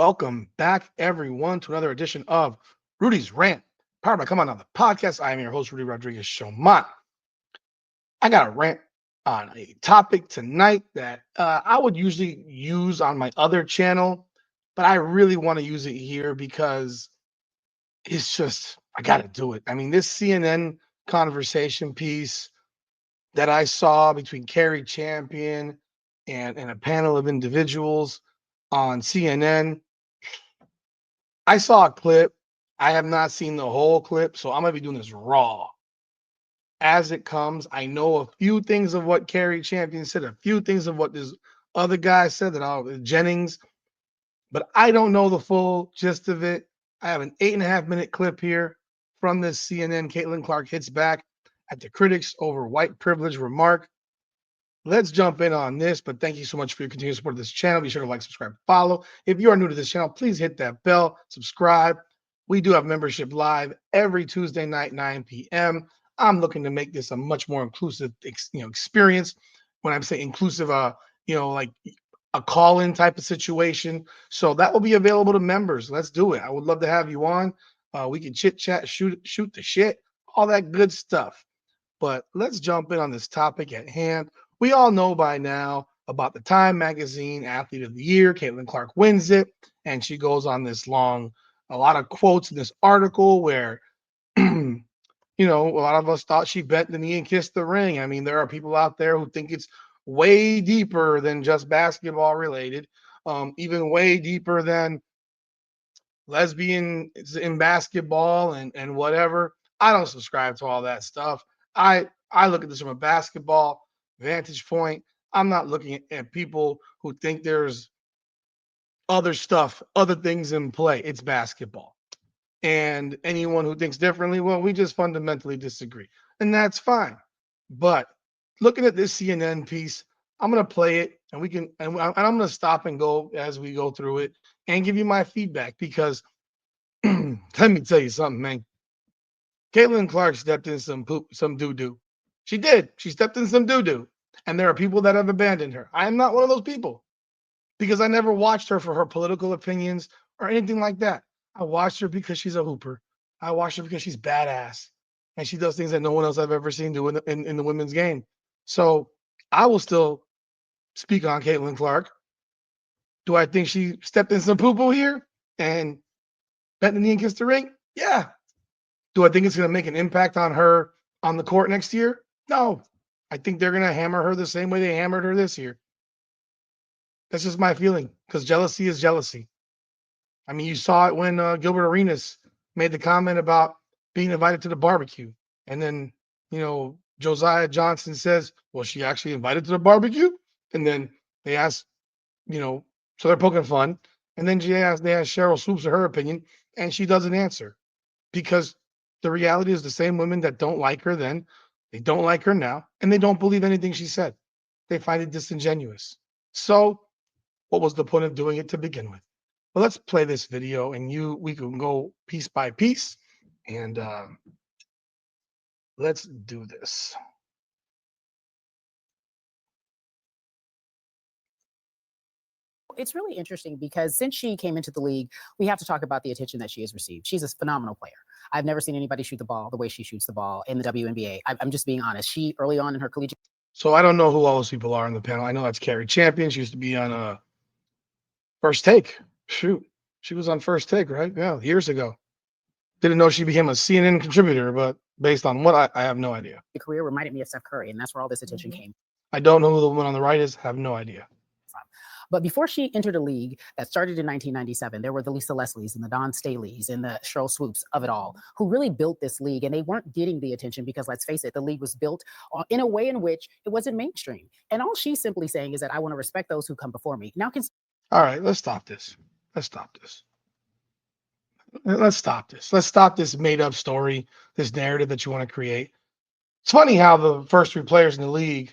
Welcome back, everyone, to another edition of Rudy's Rant, powered by Come On the podcast. I am your host, Rudy Rodriguez Showman. I got a rant on a topic tonight that I would usually use on my other channel, but I really want to use it here because I got to do it. I mean, this CNN conversation piece that I saw between Carrie Champion and a panel of individuals on CNN. I saw a clip. I have not seen the whole clip, so I'm gonna be doing this raw as it comes. I know a few things of what Carrie Champion said, a few things of what this other guy said that Jennings, but I don't know the full gist of it. I have an 8.5 minute clip here from this CNN. Caitlin Clark hits back at the critics over white privilege remark. Let's jump in on this, but thank you so much for your continued support of this channel. Be sure to like, subscribe, follow. If you are new to this channel, please hit that bell, subscribe. We do have membership live every Tuesday night, 9 p.m. I'm looking to make this a much more inclusive, experience. When I'm saying inclusive, like a call-in type of situation. So that will be available to members. Let's do it. I would love to have you on. We can chit chat, shoot the shit, all that good stuff. But let's jump in on this topic at hand. We all know by now about the Time Magazine Athlete of the Year. Caitlin Clark wins it, and she goes on this a lot of quotes in this article where, a lot of us thought she bent the knee and kissed the ring. I mean, there are people out there who think it's way deeper than just basketball related, even way deeper than lesbian in basketball and whatever. I don't subscribe to all that stuff. I look at this from a basketball vantage point. I'm not looking at people who think there's other stuff, other things in play. It's basketball. And anyone who thinks differently, well, we just fundamentally disagree. And that's fine. But looking at this CNN piece, I'm going to play it and I'm going to stop and go as we go through it and give you my feedback because let me tell you something, man. Caitlin Clark stepped in some doo-doo. She did. She stepped in some doo-doo. And there are people that have abandoned her. I am not one of those people because I never watched her for her political opinions or anything like that. I watched her because she's a hooper. I watched her because she's badass. And she does things that no one else I've ever seen do in the women's game. So I will still speak on Caitlin Clark. Do I think she stepped in some poo-poo here and bent the knee and kissed the ring? Yeah. Do I think it's going to make an impact on her on the court next year? No. I think they're going to hammer her the same way they hammered her this year. That's just my feeling because jealousy is jealousy. I mean, you saw it when Gilbert Arenas made the comment about being invited to the barbecue. And then, Josiah Johnson says, well, she actually invited to the barbecue? And then they asked, so they're poking fun. And then they asked Cheryl Swoops her opinion, and she doesn't answer because the reality is the same women that don't like her then, they don't like her now, and they don't believe anything she said. They find it disingenuous. So what was the point of doing it to begin with? Well, let's play this video and we can go piece by piece and let's do this. It's really interesting because since she came into the league, we have to talk about the attention that she has received. She's a phenomenal player. I've never seen anybody shoot the ball the way she shoots the ball in the WNBA. I'm just being honest. She, early on in her collegiate. So I don't know who all those people are on the panel. I know that's Carrie Champion. She used to be on First Take. Shoot. She was on First Take, right? Yeah, years ago. Didn't know she became a CNN contributor, but based on what I have no idea. The career reminded me of Steph Curry, and that's where all this attention came. I don't know who the woman on the right is. Have no idea. But before she entered a league that started in 1997, there were the Lisa Leslies and the Dawn Staleys and the Cheryl Swoops of it all who really built this league. And they weren't getting the attention because, let's face it, the league was built in a way in which it wasn't mainstream. And all she's simply saying is that I want to respect those who come before me. Now, all right, let's stop this. Let's stop this. Let's stop this. Let's stop this made-up story, this narrative that you want to create. It's funny how the first three players in the league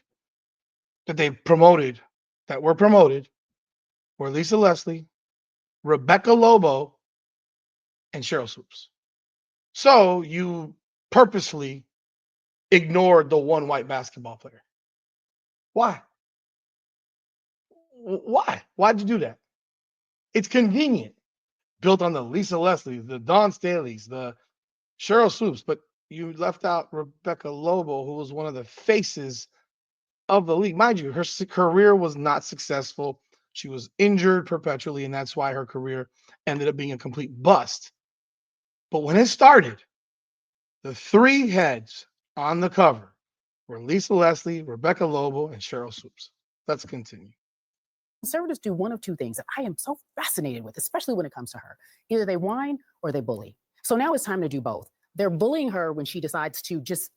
that were promoted, were Lisa Leslie, Rebecca Lobo, and Cheryl Swoops. So you purposefully ignored the one white basketball player. Why? Why? Why'd you do that? It's convenient. built on the Lisa Leslie, the Dawn Staley's, the Cheryl Swoops, but you left out Rebecca Lobo, who was one of the faces of the league. Mind you, her career was not successful. She was injured perpetually, and that's why her career ended up being a complete bust. But when it started, the three heads on the cover were Lisa Leslie, Rebecca Lobo, and Cheryl Swoops. Let's continue. Conservatives do one of two things that I am so fascinated with, especially when it comes to her. Either they whine or they bully. So now it's time to do both. They're bullying her when she decides to just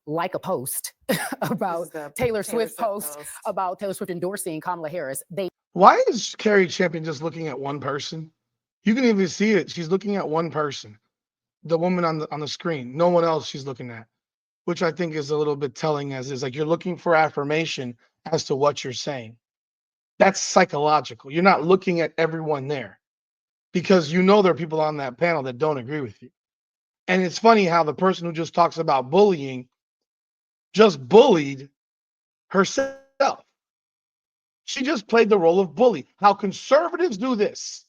like a post about Taylor Swift post about Taylor Swift endorsing Kamala Harris. Why is Carrie Champion just looking at one person? You can even see it. She's looking at one person, the woman on the screen. No one else she's looking at, which I think is a little bit telling, as is like you're looking for affirmation as to what you're saying. That's psychological. You're not looking at everyone there because you know there are people on that panel that don't agree with you. And it's funny how the person who just talks about bullying just bullied herself. She just played the role of bully. How conservatives do this.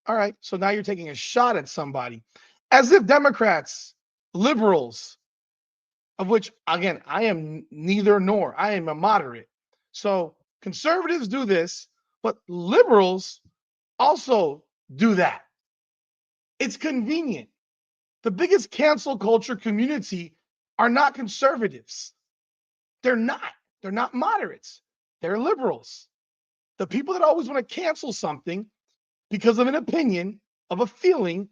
All right, so now you're taking a shot at somebody as if Democrats, liberals, of which, again, I am neither nor, I am a moderate. So conservatives do this, but liberals also do that. It's convenient. The biggest cancel culture community are not conservatives. They're not. They're not moderates. They're liberals. The people that always want to cancel something because of an opinion, of a feeling,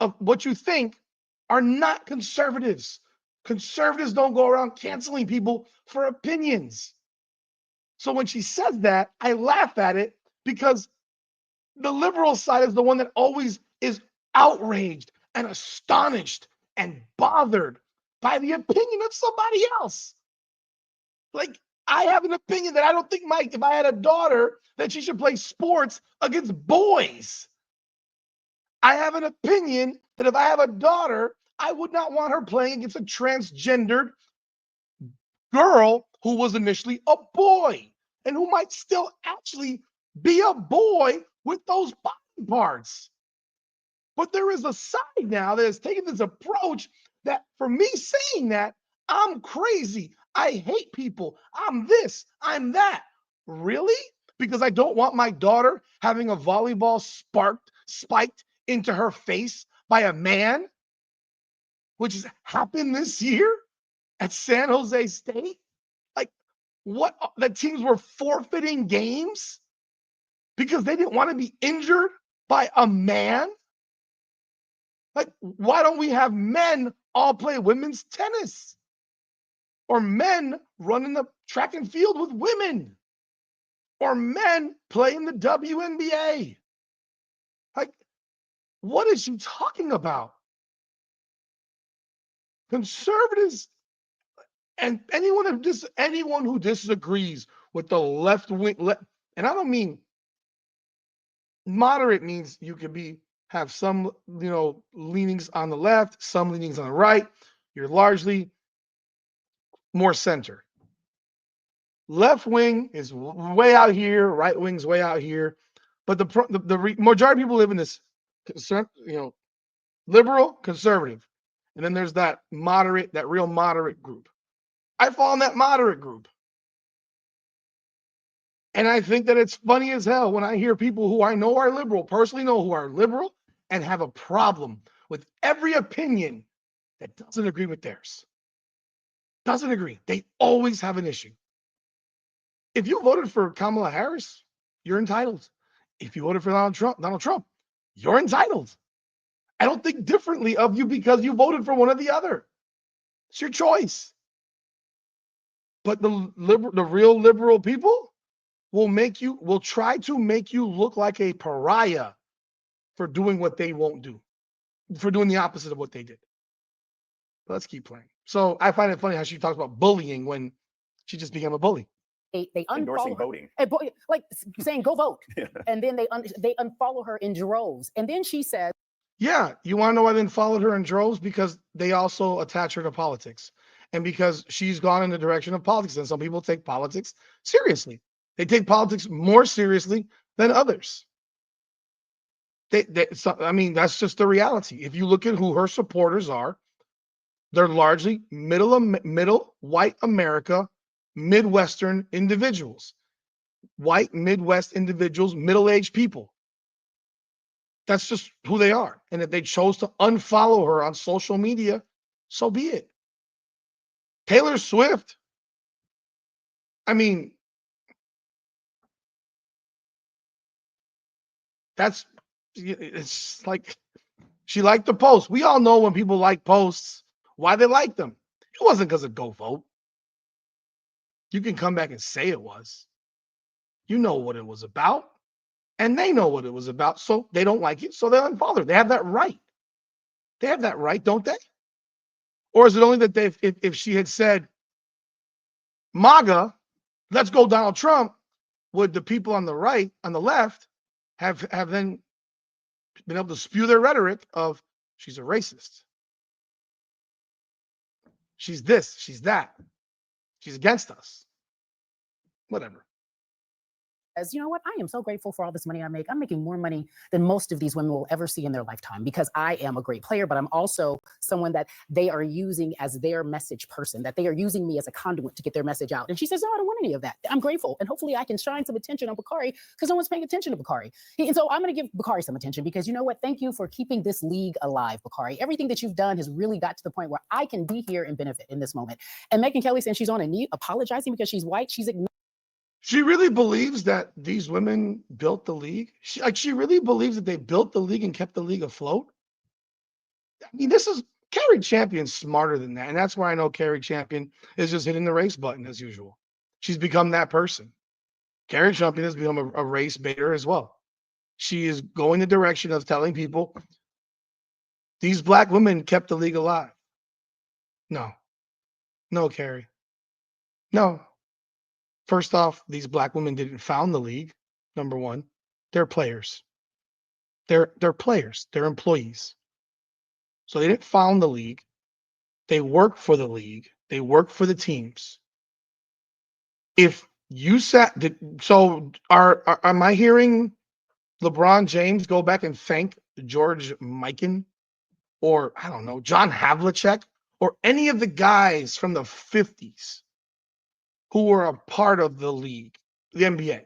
of what you think are not conservatives. Conservatives don't go around canceling people for opinions. So when she says that, I laugh at it because the liberal side is the one that always is outraged and astonished and bothered by the opinion of somebody else. Like, I have an opinion that I don't think, Mike, if I had a daughter, that she should play sports against boys. I have an opinion that if I have a daughter, I would not want her playing against a transgendered girl who was initially a boy and who might still actually be a boy with those body parts. But there is a side now that has taken this approach that for me saying that, I'm crazy. I hate people. I'm this, I'm that. Really? Because I don't want my daughter having a volleyball spiked into her face by a man, which has happened this year at San Jose State. Like, what? The teams were forfeiting games because they didn't want to be injured by a man. Like, why don't we have men all play women's tennis? Or men run in the track and field with women? Or men play in the WNBA? Like, what is she talking about? Conservatives and anyone who disagrees with the left wing, and I don't mean moderate means you could have some leanings on the left, some leanings on the right. You're largely more center. Left wing is way out here, right wing's way out here, but the majority of people live in this liberal conservative, and then there's that moderate, that real moderate group. I fall in that moderate group. And I think that it's funny as hell when I hear people who I know are liberal, personally know who are liberal, and have a problem with every opinion that doesn't agree with theirs. Doesn't agree. They always have an issue. If you voted for Kamala Harris, you're entitled. If you voted for Donald Trump, you're entitled. I don't think differently of you because you voted for one or the other. It's your choice. But the real liberal people will try to make you look like a pariah for doing what they won't do, for doing the opposite of what they did. But let's keep playing. So I find it funny how she talks about bullying when she just became a bully. They endorsing unfollow her, voting, like saying "go vote," and then they unfollow her in droves. And then she said, "Yeah, you want to know why they followed her in droves? Because they also attach her to politics, and because she's gone in the direction of politics. And some people take politics seriously. They take politics more seriously than others. I mean, that's just the reality. If you look at who her supporters are, they're largely middle white America, Midwestern individuals, white Midwest individuals, middle-aged people. That's just who they are. And if they chose to unfollow her on social media, so be it. Taylor Swift, I mean, it's like she liked the post. We all know when people like posts, why they like them. It wasn't because of Go Vote. You can come back and say it was. You know what it was about, and they know what it was about, so they don't like it, so they'll unfollow her. They have that right. They have that right, don't they? Or is it only that if she had said MAGA, let's go Donald Trump, would the people on the right, on the left, have then been able to spew their rhetoric of she's a racist, she's this, she's that, she's against us, whatever. As you know what, I am so grateful for all this money I make. I'm making more money than most of these women will ever see in their lifetime because I am a great player, but I'm also someone that they are using as their message person, that they are using me as a conduit to get their message out. And she says, no, I don't want any of that. I'm grateful. And hopefully I can shine some attention on Bakari because no one's paying attention to Bakari. And so I'm going to give Bakari some attention because you know what? Thank you for keeping this league alive, Bakari. Everything that you've done has really got to the point where I can be here and benefit in this moment. And Megyn Kelly saying she's on a knee apologizing because she's white. She's ignoring. She really believes that these women built the league. She really believes that they built the league and kept the league afloat. I mean, this is Carrie Champion's smarter than that, and that's why I know Carrie Champion is just hitting the race button as usual. She's become that person. Carrie Champion has become a race baiter as well. She is going the direction of telling people these black women kept the league alive. No, no, Carrie, no. First off, these black women didn't found the league. Number one, they're players. They're players. They're employees. So they didn't found the league. They work for the league. They work for the teams. If you sat, so am I hearing LeBron James go back and thank George Mikan or I don't know John Havlicek or any of the guys from the 50s who were a part of the league, the NBA,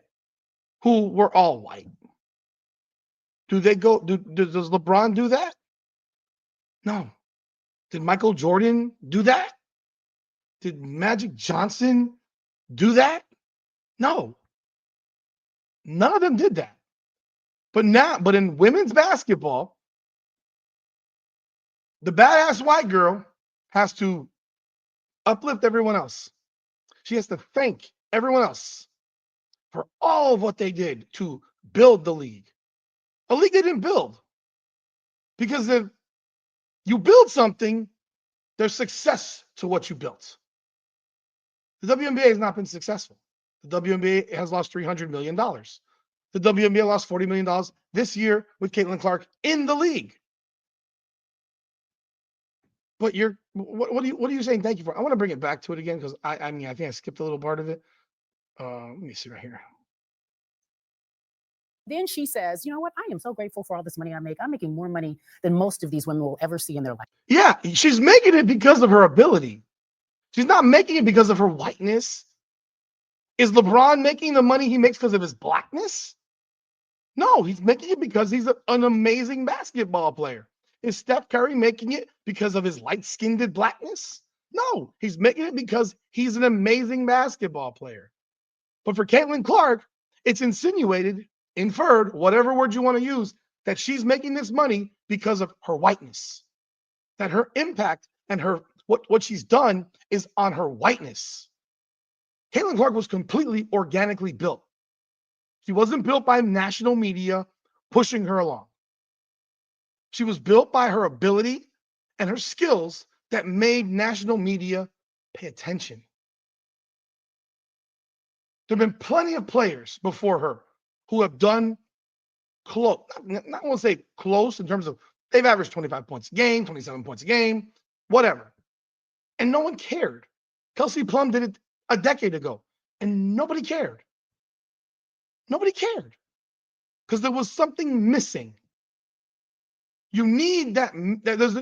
who were all white? Do they go? Does LeBron do that? No. Did Michael Jordan do that? Did Magic Johnson do that? No. None of them did that. But in women's basketball, the badass white girl has to uplift everyone else. She has to thank everyone else for all of what they did to build the league. A league they didn't build. Because if you build something, there's success to what you built. The WNBA has not been successful. The WNBA has lost $300 million. The WNBA lost $40 million this year with Caitlin Clark in the league. But what are you saying thank you for? I want to bring it back to it again because I mean I think I skipped a little part of it. Let me see right here. Then she says, you know what? I am so grateful for all this money I make. I'm making more money than most of these women will ever see in their life. Yeah, she's making it because of her ability. She's not making it because of her whiteness. Is LeBron making the money he makes because of his blackness? No, he's making it because he's an amazing basketball player. Is Steph Curry making it because of his light-skinned blackness? No, he's making it because he's an amazing basketball player. But for Caitlin Clark, it's insinuated, inferred, whatever word you want to use, that she's making this money because of her whiteness. That her impact and her what she's done is on her whiteness. Caitlin Clark was completely organically built. She wasn't built by national media pushing her along. She was built by her ability and her skills that made national media pay attention. There have been plenty of players before her who have done close, not want to say close in terms of they've averaged 25 points a game, 27 points a game, whatever. And no one cared. Kelsey Plum did it a decade ago, and nobody cared. Nobody cared because there was something missing. You need that. There's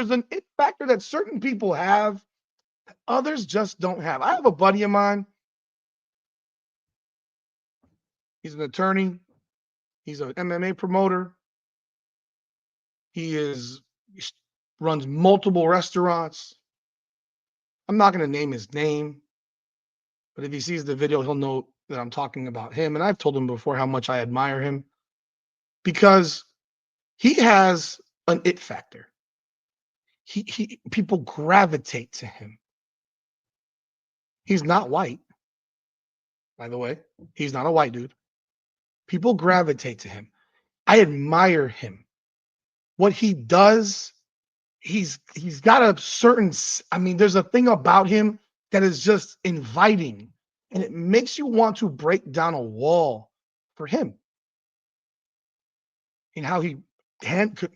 an it factor that certain people have, others just don't have. I have a buddy of mine. He's an attorney. He's an MMA promoter. He runs multiple restaurants. I'm not going to name his name, but if he sees the video, he'll know that I'm talking about him. And I've told him before how much I admire him because he has an it factor. People gravitate to him. He's not white, by the way. He's not a white dude. People gravitate to him. I admire him. What he does, he's got a certain, there's a thing about him that is just inviting, and it makes you want to break down a wall for him. And how he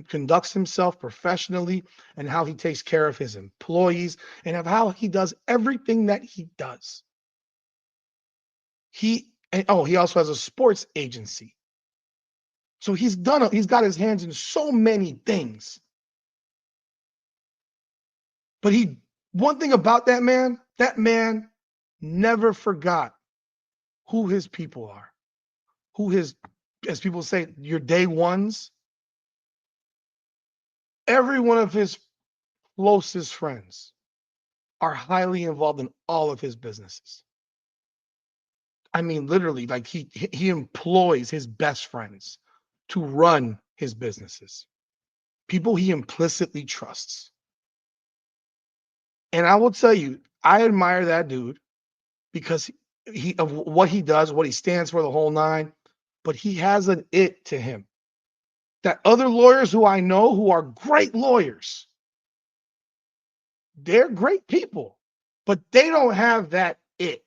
conducts himself professionally, and how he takes care of his employees, and of how he does everything that he does. He also has a sports agency. So he's got his hands in so many things. But one thing about that man never forgot who his people are. As people say, your day ones. Every one of his closest friends are highly involved in all of his businesses. Literally, like he employs his best friends to run his businesses. People he implicitly trusts. And I will tell you, I admire that dude because of what he does, what he stands for, the whole nine. But he has an it to him that other lawyers who I know who are great lawyers, they're great people, but they don't have that it.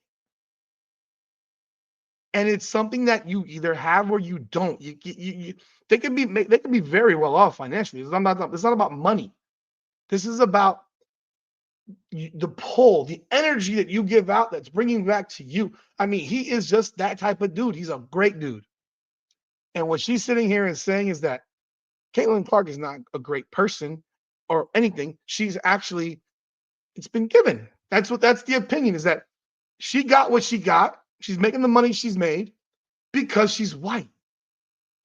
And it's something that you either have or you don't. They can be very well off financially. It's not about money. This is about the pull, the energy that you give out that's bringing back to you. He is just that type of dude. He's a great dude. And what she's sitting here and saying is that Caitlin Clark is not a great person or anything. She's actually, it's been given. That's the opinion, is that she got what she got. She's making the money she's made because she's white,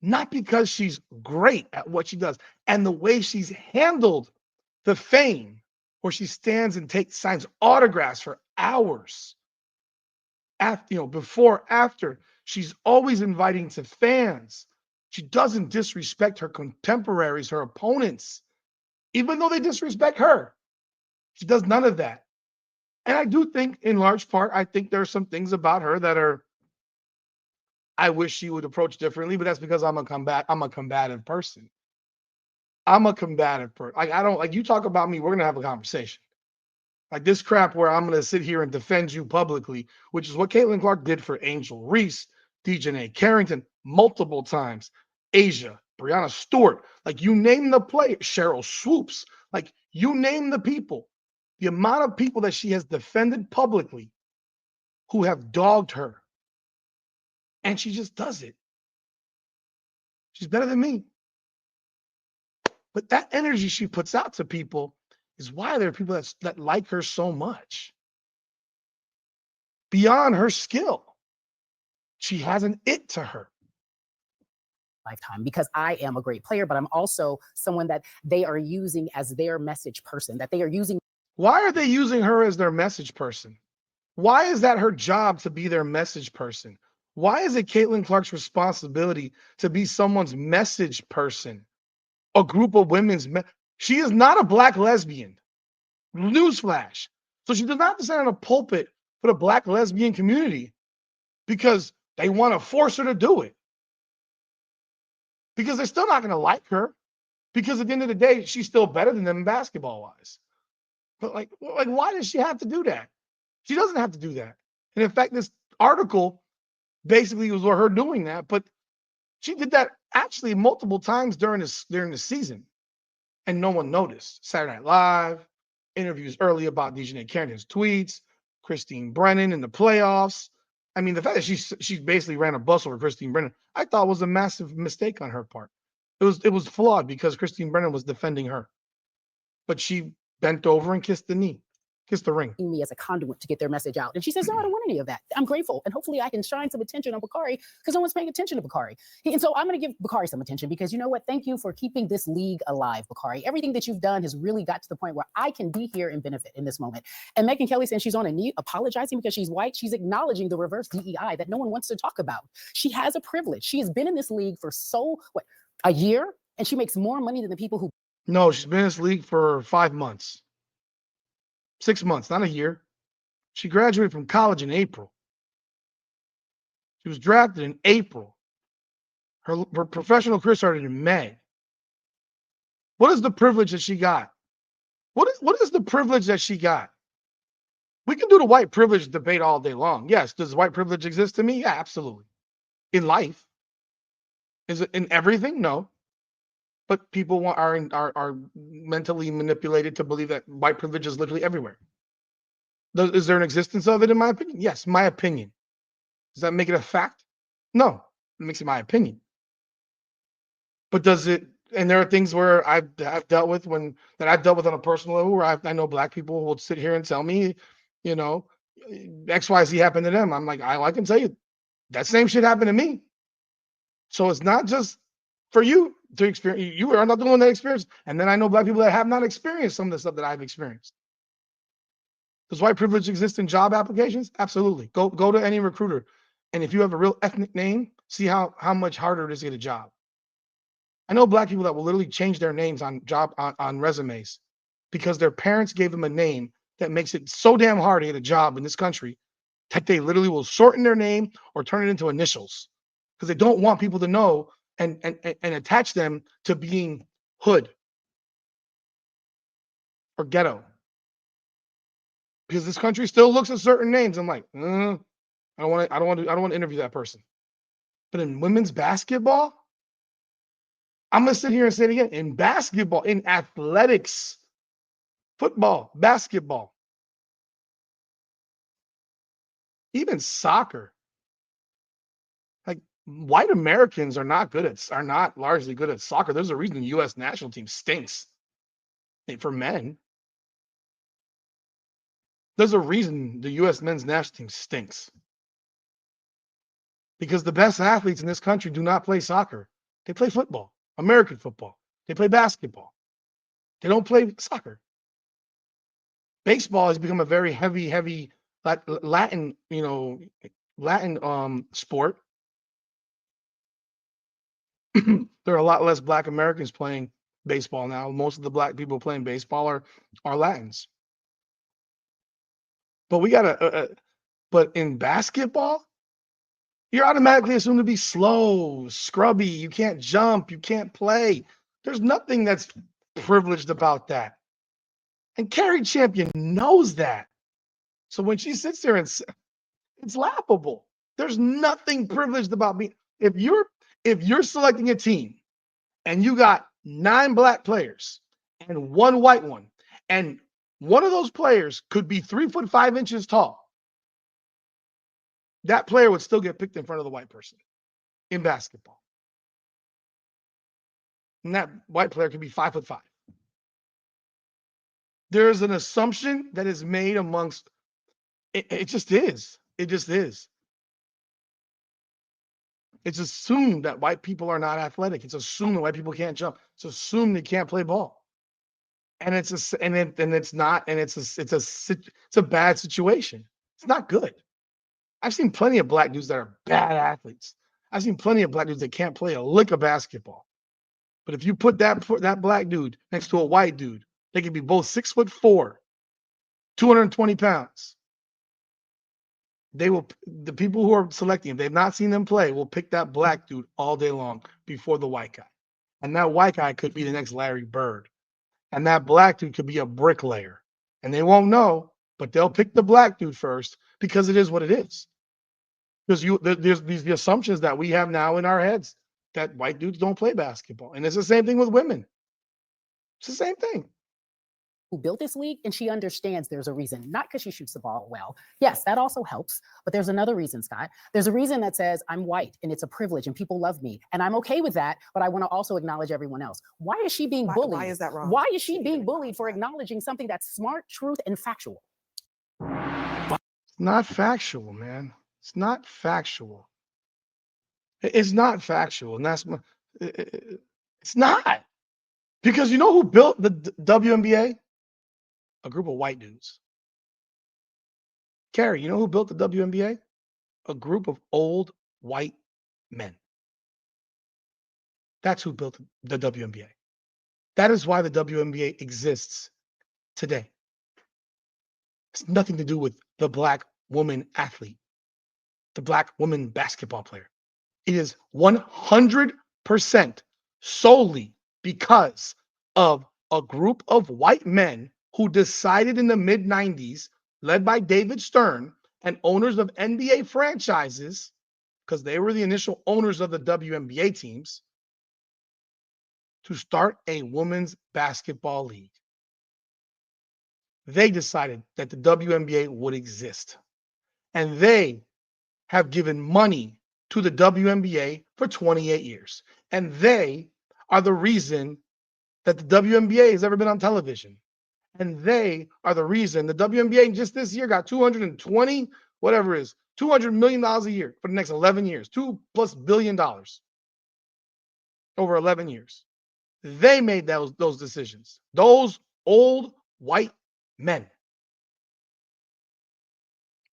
not because she's great at what she does. And the way she's handled the fame, where she stands and signs autographs for hours. Before, after, she's always inviting to fans. She doesn't disrespect her contemporaries, her opponents, even though they disrespect her. She does none of that. And I do think, in large part, I think there are some things about her that I wish she would approach differently, but that's because I'm a combative person. I don't, like, you talk about me, we're gonna have a conversation. Like this crap where I'm gonna sit here and defend you publicly, which is what Caitlin Clark did for Angel Reese, Dejanay Carrington multiple times, Asia, Breanna Stewart, like you name the player, Cheryl Swoops, like you name the people. The amount of people that she has defended publicly who have dogged her, and she just does it. She's better than me. But that energy she puts out to people is why there are people that like her so much. Beyond her skill, she has an it to her. Lifetime, because I am a great player, but I'm also someone that they are using as their message person, that they are using. Why are they using her as their message person? Why is that her job to be their message person? Why is it Caitlin Clark's responsibility to be someone's message person? A group of women's she is not a black lesbian. Newsflash. So she does not have to stand on a pulpit for the black lesbian community because they want to force her to do it. Because they're still not going to like her. Because at the end of the day, she's still better than them basketball-wise. But like, why does she have to do that? She doesn't have to do that. And in fact, this article basically was her doing that, but she did that actually multiple times during the season, and no one noticed. Saturday Night Live, interviews early about Dejanay Carrington's tweets, Christine Brennan in the playoffs. The fact that she basically ran a bus over Christine Brennan, I thought was a massive mistake on her part. It was flawed because Christine Brennan was defending her, but she bent over and kissed the knee, kissed the ring. Me as a conduit to get their message out. And she says, no, I don't want any of that. I'm grateful. And hopefully I can shine some attention on Bakari because no one's paying attention to Bakari. And so I'm going to give Bakari some attention because you know what? Thank you for keeping this league alive, Bakari. Everything that you've done has really got to the point where I can be here and benefit in this moment. And Megyn Kelly, saying she's on a knee apologizing because she's white, she's acknowledging the reverse DEI that no one wants to talk about. She has a privilege. She has been in this league for a year, and she makes more money than the people who. No, she's been in this league for 5 months. 6 months, not a year. She graduated from college in April. She was drafted in April. Her professional career started in May. What is the privilege that she got? What is the privilege that she got? We can do the white privilege debate all day long. Yes, does white privilege exist to me? Yeah, absolutely. In life. Is it in everything? No. But people are mentally manipulated to believe that white privilege is literally everywhere. Is there an existence of it, in my opinion? Yes, my opinion. Does that make it a fact? No, it makes it my opinion. But does it? And there are things where I've dealt with on a personal level where I know black people will sit here and tell me, you know, XYZ happened to them. I'm like, I can tell you that same shit happened to me. So it's not just for you to experience. You are not the one that experienced. And then I know black people that have not experienced some of the stuff that I've experienced. Does white privilege exist in job applications? Absolutely. Go to any recruiter. And if you have a real ethnic name, see how much harder it is to get a job. I know black people that will literally change their names on resumes because their parents gave them a name that makes it so damn hard to get a job in this country that they literally will shorten their name or turn it into initials because they don't want people to know and attach them to being hood or ghetto. Because this country still looks at certain names. I'm like, I don't want to interview that person. But in women's basketball, I'm gonna sit here and say it again. In basketball, in athletics, football, basketball, even soccer, like white Americans are not largely good at soccer. There's a reason the U.S. national team stinks. For men, there's a reason the U.S. men's national team stinks. Because the best athletes in this country do not play soccer. They play football, American football. They play basketball. They don't play soccer. Baseball has become a very heavy Latin, sport. There are a lot less black Americans playing baseball now. Most of the black people playing baseball are Latins. But but in basketball, you're automatically assumed to be slow, scrubby. You can't jump. You can't play. There's nothing that's privileged about that. And Carrie Champion knows that. So when she sits there it's laughable. There's nothing privileged about me. If you're selecting a team and you got 9 black players and 1 white one, and one of those players could be 3'5" tall, that player would still get picked in front of the white person in basketball. And that white player could be 5'5". There's an assumption that is made amongst it just is. It just is. It's assumed that white people are not athletic. It's assumed that white people can't jump. It's assumed they can't play ball. And it's a bad situation. It's not good. I've seen plenty of black dudes that are bad athletes. I've seen plenty of black dudes that can't play a lick of basketball. But if you put that black dude next to a white dude, they could be both 6'4", 220 pounds. The people who are selecting, if they've not seen them play, will pick that black dude all day long before the white guy. And that white guy could be the next Larry Bird. And that black dude could be a bricklayer. And they won't know, but they'll pick the black dude first because it is what it is. Because there's these assumptions that we have now in our heads that white dudes don't play basketball. And it's the same thing with women. It's the same thing. who built this league, and she understands there's a reason, not because she shoots the ball well. Yes, that also helps, but there's another reason, Scott. There's a reason that says I'm white and it's a privilege and people love me, and I'm okay with that, but I want to also acknowledge everyone else. Why is she being bullied? Why is that wrong? Why is she being bullied for acknowledging something that's smart, truth, and factual? It's not factual, man. It's not factual. It's not factual, and it's not, because you know who built the WNBA? A group of white dudes. Carrie, you know who built the WNBA? A group of old white men. That's who built the WNBA. That is why the WNBA exists today. It's nothing to do with the black woman athlete, the black woman basketball player. It is 100% solely because of a group of white men who decided in the mid 90s, led by David Stern and owners of NBA franchises, because they were the initial owners of the WNBA teams, to start a women's basketball league. They decided that the WNBA would exist. And they have given money to the WNBA for 28 years. And they are the reason that the WNBA has ever been on television. And they are the reason the WNBA just this year got 220, whatever it is, $200 million a year for the next 11 years, $2+ billion over 11 years. They made those decisions. Those old white men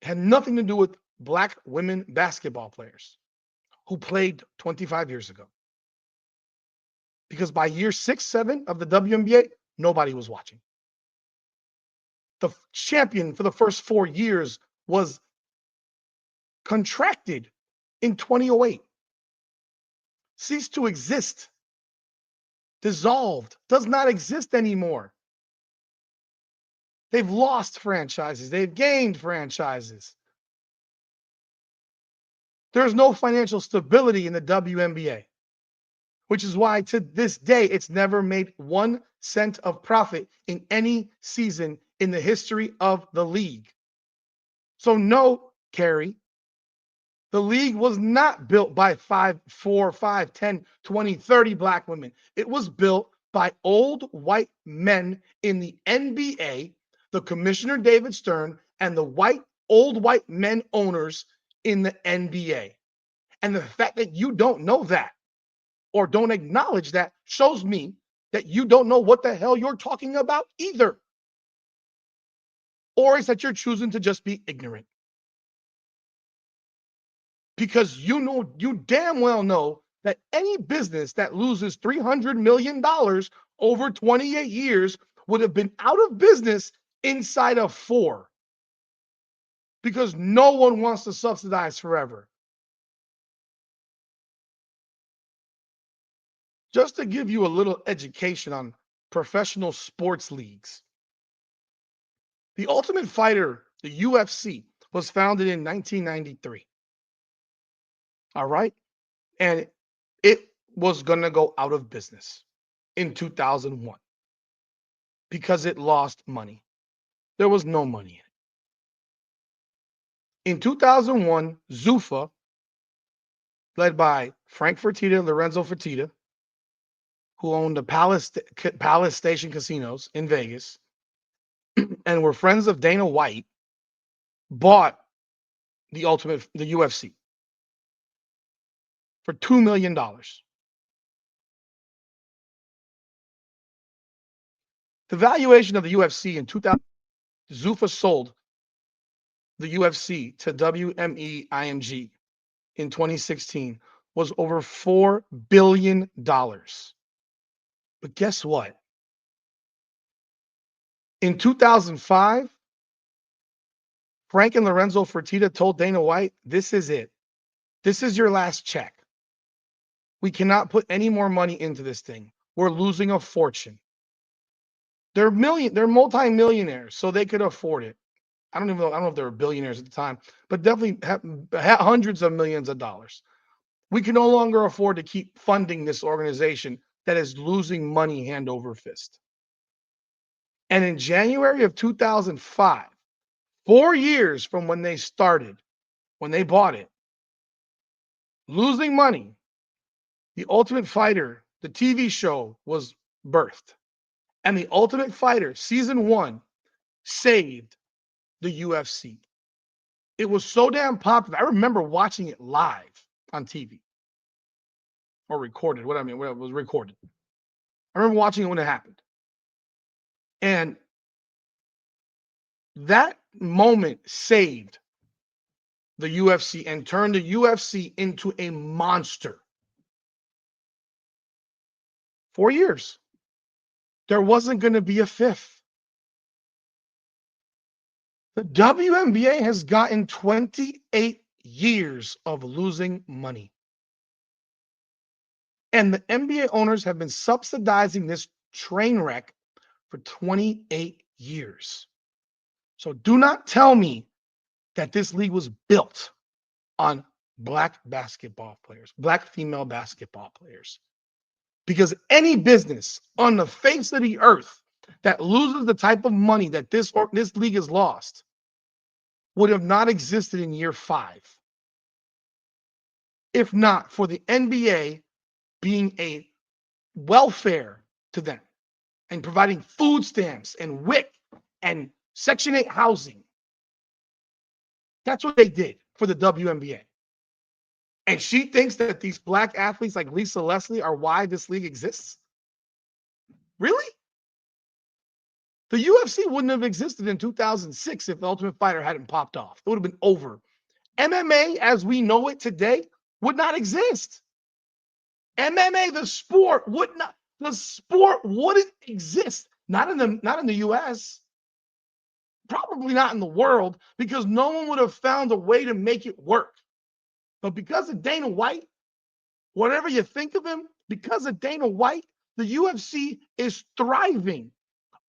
had nothing to do with black women basketball players who played 25 years ago. Because by year 6, 7 of the WNBA, nobody was watching. The champion for the first 4 years was contracted in 2008, ceased to exist, dissolved, does not exist anymore. They've lost franchises, they've gained franchises. There's no financial stability in the WNBA, which is why to this day it's never made 1 cent of profit in any season in the history of the league. So no, Carrie, the league was not built by 5, 4, 5, 10, 20, 30 black women. It was built by old white men in the NBA, the commissioner David Stern, and the old white men owners in the NBA. And the fact that you don't know that or don't acknowledge that shows me that you don't know what the hell you're talking about either. Or is that you're choosing to just be ignorant. Because you damn well know that any business that loses $300 million over 28 years would have been out of business inside of 4. Because no one wants to subsidize forever. Just to give you a little education on professional sports leagues. The Ultimate Fighter, the UFC, was founded in 1993. All right? And it was going to go out of business in 2001 because it lost money. There was no money in it. In 2001, Zuffa, led by Frank Fertitta, Lorenzo Fertitta, who owned the Palace Station Casinos in Vegas and were friends of Dana White, bought the UFC for $2 million. The valuation of the UFC in 2000, Zuffa sold the UFC to WME in 2016 was over $4 billion. But guess what? In 2005, Frank and Lorenzo Fertitta told Dana White, this is it. This is your last check. We cannot put any more money into this thing. We're losing a fortune. They're multi-millionaires, so they could afford it. I don't know if they were billionaires at the time, but definitely hundreds of millions of dollars. We can no longer afford to keep funding this organization that is losing money hand over fist. And in January of 2005, 4 years from when they started, when they bought it, losing money, The Ultimate Fighter, the TV show, was birthed. And The Ultimate Fighter, season 1, saved the UFC. It was so damn popular. I remember watching it live on TV or recorded. What I mean, it was recorded. I remember watching it when it happened. And that moment saved the UFC and turned the UFC into a monster. 4 years. There wasn't going to be a fifth. The WNBA has gotten 28 years of losing money. And the NBA owners have been subsidizing this train wreck for 28 years. So do not tell me that this league was built on black basketball players, black female basketball players. Because any business on the face of the earth that loses the type of money that this league has lost would have not existed in year 5. If not for the NBA being a welfare to them and providing food stamps and WIC and Section 8 housing. That's what they did for the WNBA. And she thinks that these black athletes like Lisa Leslie are why this league exists? Really? The UFC wouldn't have existed in 2006 if the Ultimate Fighter hadn't popped off. It would have been over. MMA, as we know it today, would not exist. MMA, the sport, wouldn't exist. Not in the US. Probably not in the world, because no one would have found a way to make it work. But because of Dana White, whatever you think of him, because of Dana White, the UFC is thriving.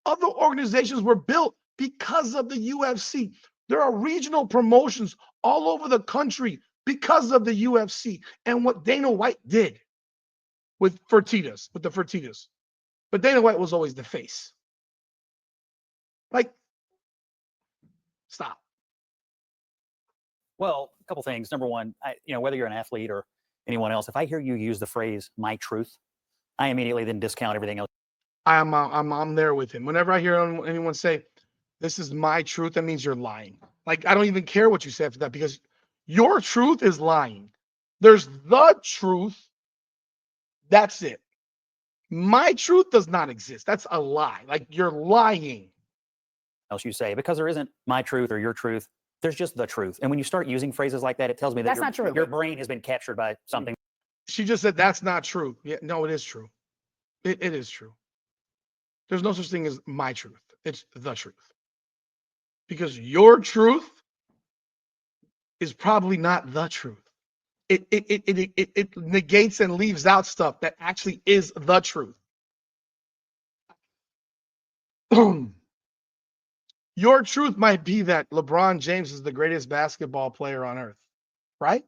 Other organizations were built because of the UFC. There are regional promotions all over the country because of the UFC and what Dana White did with the Fertitas. But Dana White was always the face. Like, stop. Well, a couple things. Number one, whether you're an athlete or anyone else, if I hear you use the phrase "my truth," I immediately then discount everything else. I'm there with him. Whenever I hear anyone say, "This is my truth," that means you're lying. Like, I don't even care what you say after that, because your truth is lying. There's the truth. That's it. My truth does not exist. That's a lie. Like, you're lying. Else you say, because there isn't my truth or your truth. There's just the truth. And when you start using phrases like that, it tells me that That's not true. Your brain has been captured by something. She just said that's not true. Yeah, no, it is true. It is true. There's no such thing as my truth. It's the truth. Because your truth is probably not the truth. It negates and leaves out stuff that actually is the truth. Your truth might be that LeBron James is the greatest basketball player on earth, right?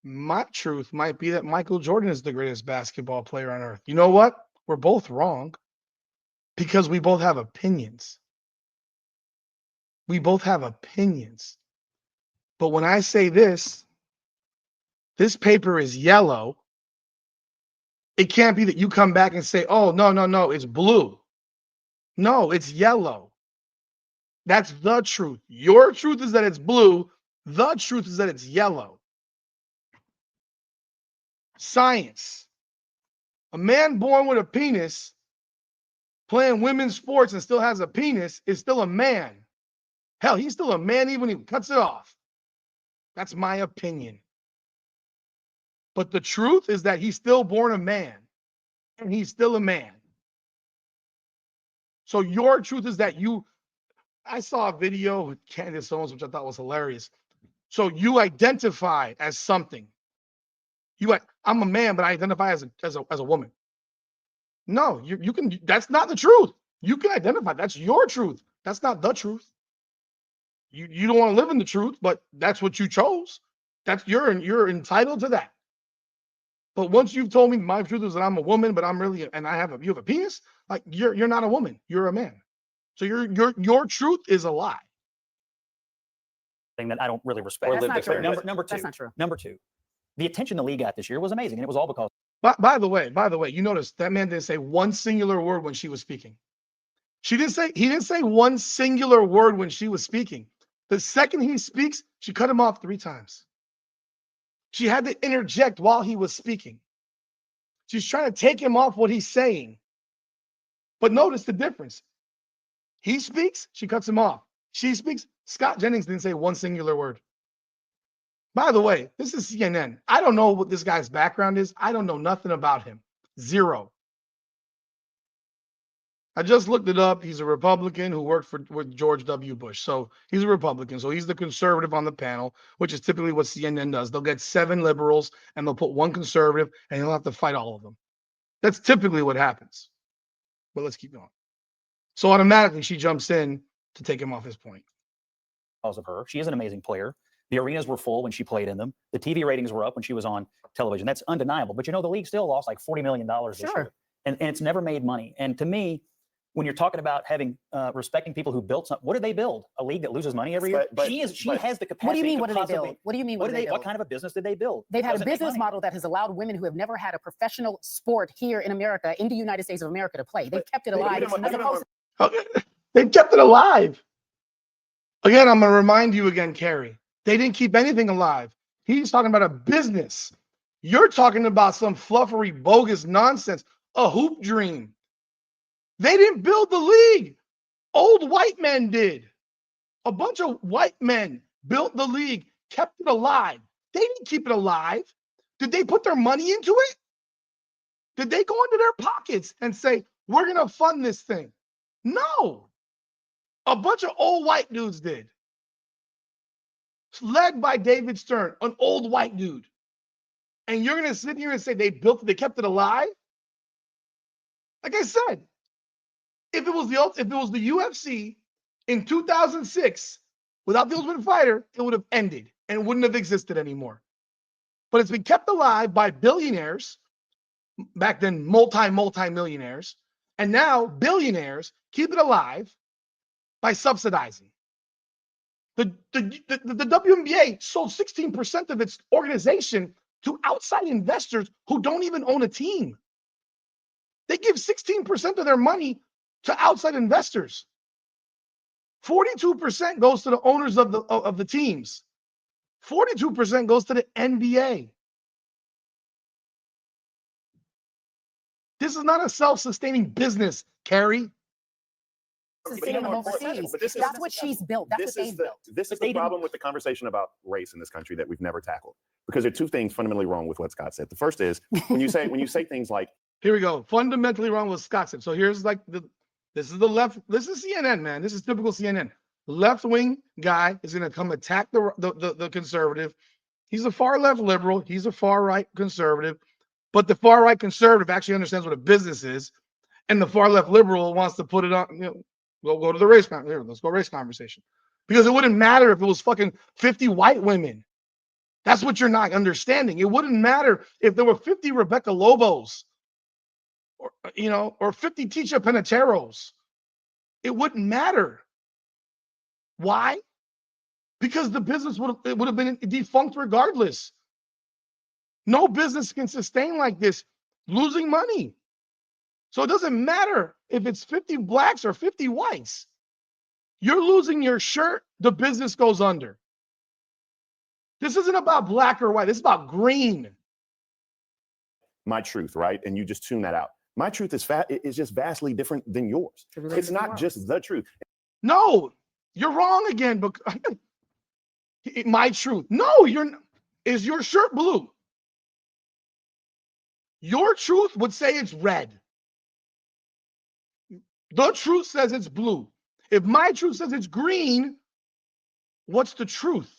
My truth might be that Michael Jordan is the greatest basketball player on earth. You know what? We're both wrong because we both have opinions. We both have opinions. But when I say this paper is yellow, it can't be that you come back and say, oh, no, it's blue. No, it's yellow. That's the truth. Your truth is that it's blue. The truth is that it's yellow. Science. A man born with a penis playing women's sports and still has a penis is still a man. Hell, he's still a man even when he cuts it off. That's my opinion. But the truth is that he's still born a man, and he's still a man. So your truth is that I saw a video with Candace Owens, which I thought was hilarious. So you identify as something. I'm a man, but I identify as a woman. No, you can. That's not the truth. You can identify. That's your truth. That's not the truth. You don't want to live in the truth, but that's what you chose. You're entitled to that. But once you've told me my truth is that I'm a woman, but I'm really, and you have a penis, Like you're not a woman, you're a man. So your truth is a lie. Thing that I don't really respect. That's not true. Number two. That's not true. Number two. The attention the league got this year was amazing, and it was all because. By the way, you notice that man didn't say one singular word when she was speaking. He didn't say one singular word when she was speaking. The second he speaks, she cut him off 3 times. She had to interject while he was speaking. She's trying to take him off what he's saying. But notice the difference. He speaks, she cuts him off. She speaks. Scott Jennings didn't say one singular word. By the way, this is CNN. I don't know what this guy's background is. I don't know nothing about him. Zero. I just looked it up. He's a Republican who worked with George W. Bush. So he's a Republican. So he's the conservative on the panel, which is typically what CNN does. They'll get 7 liberals and they'll put 1 conservative and he'll have to fight all of them. That's typically what happens. But let's keep going. So automatically she jumps in to take him off his point. Because of her. She is an amazing player. The arenas were full when she played in them. The TV ratings were up when she was on television. That's undeniable. But, the league still lost like $40 million this year. And it's never made money. And to me, when you're talking about having respecting people who built something, what do they build? A league that loses money every year? She has the capacity. What do you mean? What do they build? What do you mean? What kind of a business did they build? They've had a business model that has allowed women who have never had a professional sport here in America, in the United States of America, to play. They've kept it alive. They kept it alive. Again, I'm going to remind you again, Carrie. They didn't keep anything alive. He's talking about a business. You're talking about some fluffery, bogus nonsense, a hoop dream. They didn't build the league. Old white men did. A bunch of white men built the league, kept it alive. They didn't keep it alive. Did they put their money into it? Did they go into their pockets and say, we're going to fund this thing? No. A bunch of old white dudes did. Led by David Stern, an old white dude. And you're going to sit here and say they built it, they kept it alive? Like I said, if it was the UFC in 2006 without the Ultimate Fighter, it would have ended and wouldn't have existed anymore. But it's been kept alive by billionaires, back then multi-millionaires, and now billionaires keep it alive by subsidizing. The WNBA sold 16% of its organization to outside investors who don't even own a team. They give 16% of their money to outside investors. 42% goes to the owners of the teams. 42% goes to the NBA. This is not a self-sustaining business, Carrie. That's what she's built. That's what they've built. This is the problem with the conversation about race in this country that we've never tackled. Because there are 2 things fundamentally wrong with what Scott said. The first is when you say things like, here we go, fundamentally wrong with Scott said. So here's like this is the left. This is CNN, man. This is typical CNN. Left-wing guy is going to come attack the conservative. He's a far left liberal. He's a far right conservative. But the far right conservative actually understands what a business is, and the far left liberal wants to put it on. We'll go to the race. Here, let's go race conversation. Because it wouldn't matter if it was fucking 50 white women. That's what you're not understanding. It wouldn't matter if there were 50 Rebecca Lobos or 50 Tisha Penateros. It wouldn't matter. Why? Because the business would have been defunct regardless. No business can sustain like this, losing money. So it doesn't matter if it's 50 blacks or 50 whites. You're losing your shirt, the business goes under. This isn't about black or white. This is about green. my truth, right? And you just tune that out. My truth is just vastly different than yours. It's not just the truth. No, you're wrong again. But my truth. No, is your shirt blue? Your truth would say it's red. The truth says it's blue. If my truth says it's green, what's the truth?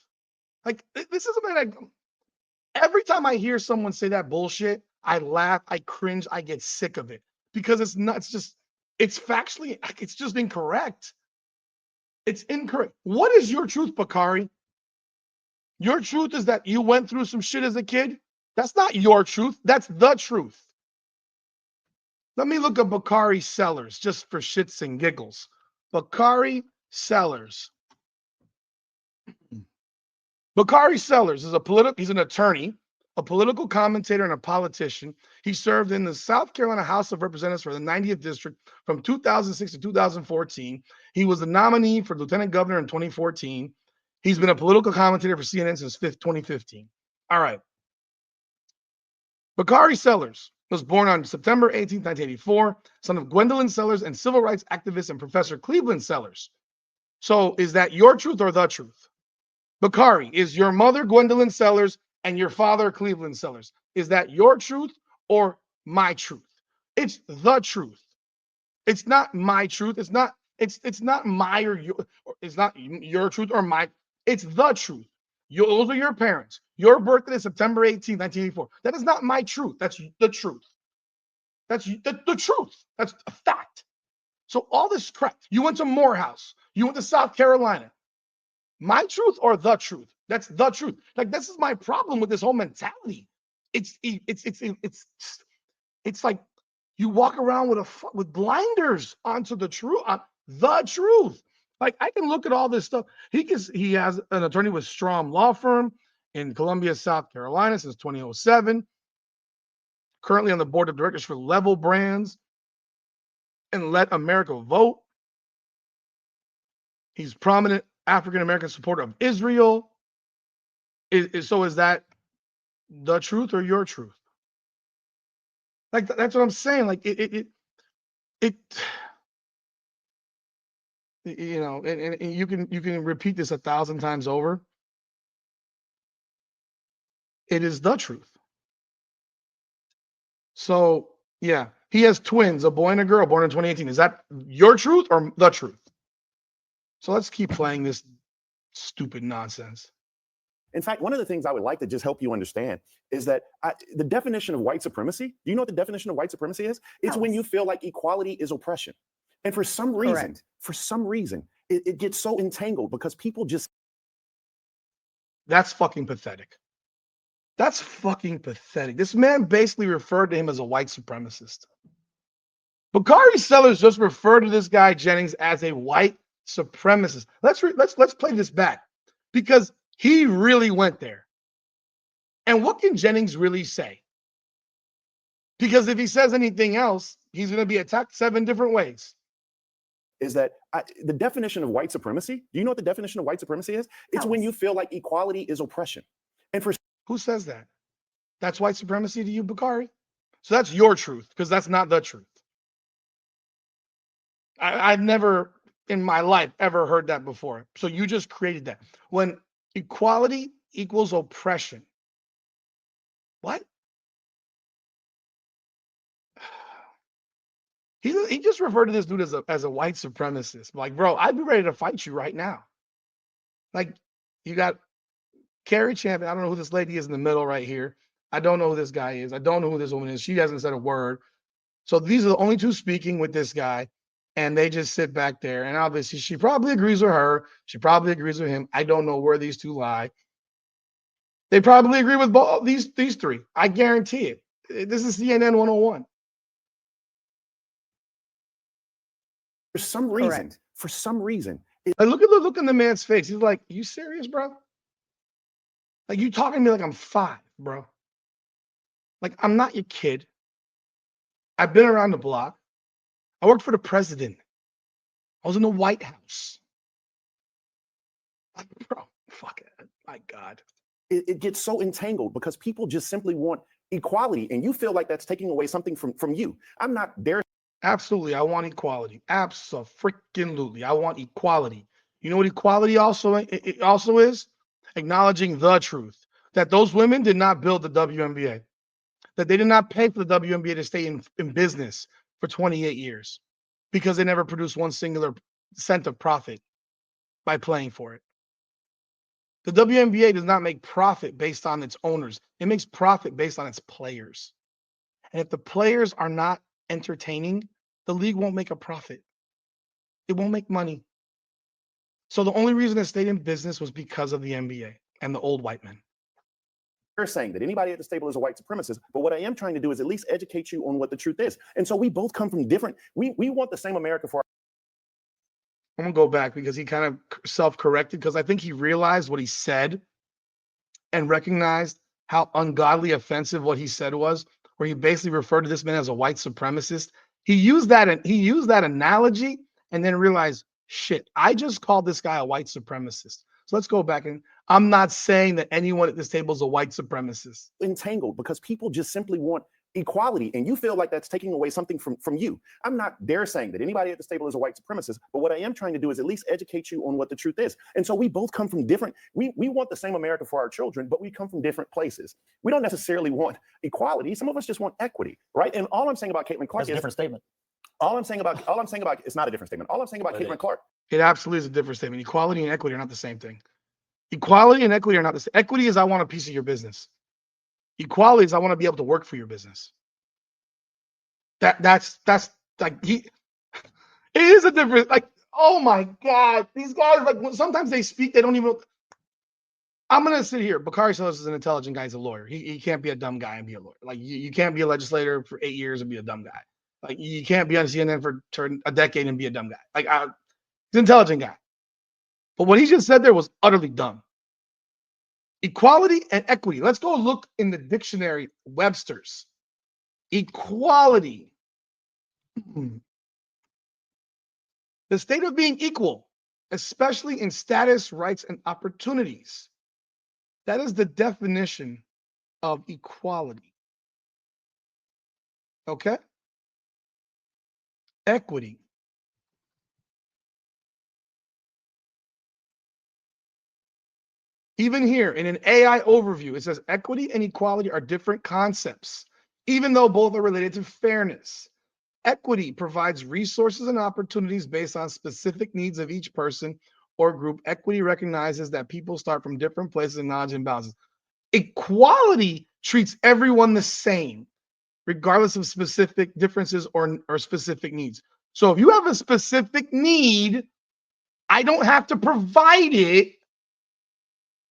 Like, this is something like every time I hear someone say that bullshit, I laugh, I cringe, I get sick of it because it's factually, it's just incorrect. It's incorrect. What is your truth, Bakari? Your truth is that you went through some shit as a kid? That's not your truth. That's the truth. Let me look up Bakari Sellers just for shits and giggles. Bakari Sellers. Bakari Sellers is he's an attorney, a political commentator, and a politician. He served in the South Carolina House of Representatives for the 90th District from 2006 to 2014. He was the nominee for lieutenant governor in 2014. He's been a political commentator for CNN since 2015. All right. Bakari Sellers was born on September 18, 1984, son of Gwendolyn Sellers and civil rights activist and Professor Cleveland Sellers. So is that your truth or the truth? Bakari, is your mother Gwendolyn Sellers and your father Cleveland Sellers? Is that your truth or my truth? It's the truth. It's not my truth. It's not my or your, or it's not your truth or my. It's the truth. Those are your parents. Your birthday is September 18, 1984. That is not my truth. That's the truth. That's the truth. That's a fact. So all this crap. You went to Morehouse. You went to South Carolina. My truth or the truth? That's the truth. Like, this is my problem with this whole mentality. It's like you walk around with blinders onto the truth, on the truth. Like, I can look at all this stuff. He has an attorney with Strom Law Firm in Columbia, South Carolina since 2007. Currently on the board of directors for Level Brands and Let America Vote. He's prominent African-American supporter of Israel. So is that the truth or your truth? Like, that's what I'm saying. Like, it you know, and you can repeat this 1,000 times over. It is the truth. So yeah, he has twins, a boy and a girl, born in 2018. Is that your truth or the truth? So let's keep playing this stupid nonsense. In fact, one of the things I would like to just help you understand is that the definition of white supremacy, do you know what the definition of white supremacy is? It's when you feel like equality is oppression. And for some reason, it gets so entangled because people just. That's fucking pathetic. That's fucking pathetic. This man basically referred to him as a white supremacist. Bakari Sellers just referred to this guy Jennings as a white supremacist. Let's play this back because he really went there. And what can Jennings really say? Because if he says anything else, he's going to be attacked 7 different ways. Is that the definition of white supremacy? Do you know what the definition of white supremacy is? It's when you feel like equality is oppression. And for who says that? That's white supremacy to you, Bakari? So that's your truth, because that's not the truth. I've never in my life ever heard that before. So you just created that. When equality equals oppression. What? He just referred to this dude as a white supremacist. Like, bro, I'd be ready to fight you right now. Like, you got Carrie Champion. I don't know who this lady is in the middle right here. I don't know who this guy is. I don't know who this woman is. She hasn't said a word. So these are the only 2 speaking with this guy. And they just sit back there. And obviously, she probably agrees with her. She probably agrees with him. I don't know where these 2 lie. They probably agree with both these 3. I guarantee it. This is CNN 101. For some reason, Like, look at the look in the man's face. He's like, "You serious, bro? Like, you talking to me like I'm 5, bro? Like, I'm not your kid. I've been around the block. I worked for the president. I was in the White House. Like, bro, fuck it. My God." it gets so entangled because people just simply want equality, and you feel like that's taking away something from you. I'm not there. Absolutely, I want equality. Absolutely, I want equality. You know what equality also is? Acknowledging the truth that those women did not build the WNBA, that they did not pay for the WNBA to stay in business for 28 years because they never produced one singular cent of profit by playing for it. The WNBA does not make profit based on its owners. It makes profit based on its players. And if the players are not entertaining, the league won't make a profit. It won't make money. So the only reason it stayed in business was because of the NBA and the old white men. saying that anybody at this table is a white supremacist, but what I am trying to do is at least educate you on what the truth is. And so we both come from different, we want the same America for our. I'm gonna go back because he kind of self-corrected because I think he realized what he said and recognized how ungodly offensive what he said was, where he basically referred to this man as a white supremacist. He used that analogy and then realized, shit, I just called this guy a white supremacist. So let's go back, and I'm not saying that anyone at this table is a white supremacist. Entangled because people just simply want equality, and you feel like that's taking away something from you. I'm not dare saying that anybody at this table is a white supremacist, but what I am trying to do is at least educate you on what the truth is. And so we both come from different, we want the same America for our children, but we come from different places. We don't necessarily want equality. Some of us just want equity, right? And all I'm saying about Caitlin Clark That's a different statement. all I'm saying about it's not a different statement. All I'm saying about Caitlin Clark. It absolutely is a different statement. Equality and equity are not the same thing. Equality and equity are not the same. Equity is I want a piece of your business. Equality is I want to be able to work for your business. That's like it is a different, like, oh my God, these guys, like, sometimes they speak, they don't even. I'm gonna sit here. Bakari Sellers is an intelligent guy. He's a lawyer. He can't be a dumb guy and be a lawyer. Like you can't be a legislator for 8 years and be a dumb guy. Like you can't be on CNN for a decade and be a dumb guy. Like he's an intelligent guy. But what he just said there was utterly dumb. Equality and equity. Let's go look in the dictionary, Webster's. Equality. The state of being equal, especially in status, rights, and opportunities. That is the definition of equality. Okay? Equity. Even here in an AI overview, it says equity and equality are different concepts, even though both are related to fairness. Equity provides resources and opportunities based on specific needs of each person or group. Equity recognizes that people start from different places in knowledge and balances. Equality treats everyone the same, regardless of specific differences or specific needs. So if you have a specific need, I don't have to provide it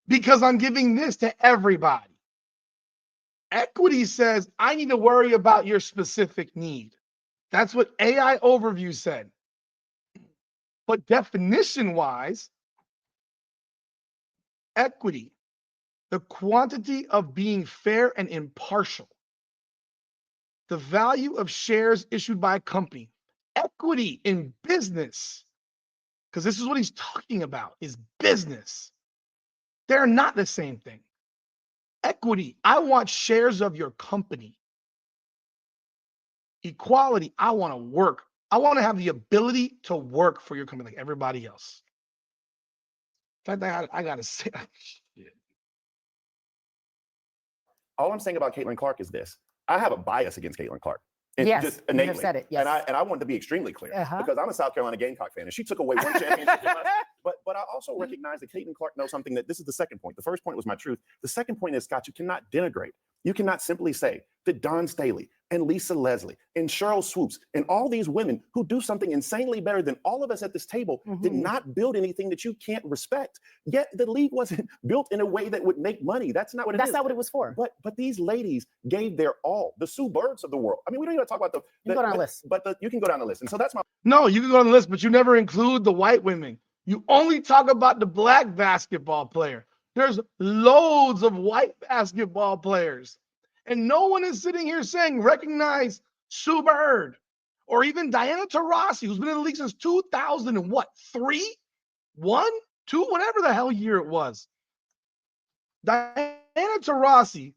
because I'm giving this to everybody. Equity says, I need to worry about your specific need. That's what AI overview said. But definition-wise, equity, the quantity of being fair and impartial, the value of shares issued by a company, equity in business, because this is what he's talking about, is business. They're not the same thing. Equity, I want shares of your company. Equality, I want to work. I want to have the ability to work for your company like everybody else. In fact, I got to say, shit. All I'm saying about Caitlin Clark is this. I have a bias against Caitlin Clark. Yes, just you innately. have said it. Yes. And I want to be extremely clear because I'm a South Carolina Gamecock fan and she took away one championship from us. But I also recognize that Caitlin Clark knows something that this is the second point. The first point was my truth. The second point is, Scott, you cannot denigrate. You cannot simply say that Dawn Staley and Lisa Leslie and Cheryl Swoops and all these women who do something insanely better than all of us at this table did not build anything that you can't respect. Yet the league wasn't built in a way that would make money. That's not what it is. That's not what it was for. But these ladies gave their all. The Sue Birds of the world. I mean, we don't even talk about You go down the list. But you can go down the list. And so that's my. No, you can go on the list, but you never include the white women. You only talk about the black basketball player. There's loads of white basketball players. And no one is sitting here saying recognize Sue Bird or even Diana Taurasi, who's been in the league since 2003, 1, 2, whatever the hell year it was. Diana Taurasi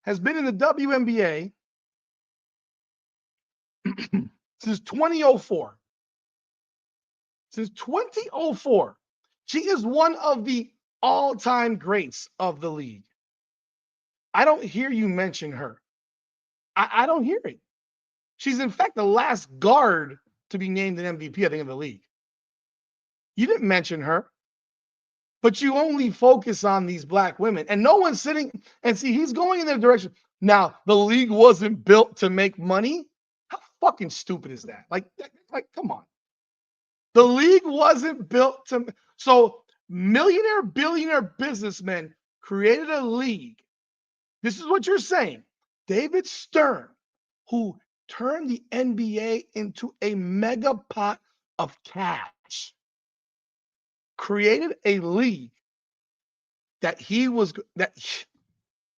has been in the WNBA since 2004. Since 2004, she is one of the all-time greats of the league. I don't hear you mention her. I don't hear it. She's, in fact, the last guard to be named an MVP, I think, of the league. You didn't mention her, but you only focus on these black women. And no one's sitting and see, he's going in their direction. Now, the league wasn't built to make money. How fucking stupid is that? Like, come on. The league wasn't built to. So millionaire, billionaire businessmen created a league. This is what you're saying. David Stern, who turned the NBA into a mega pot of cash, created a league that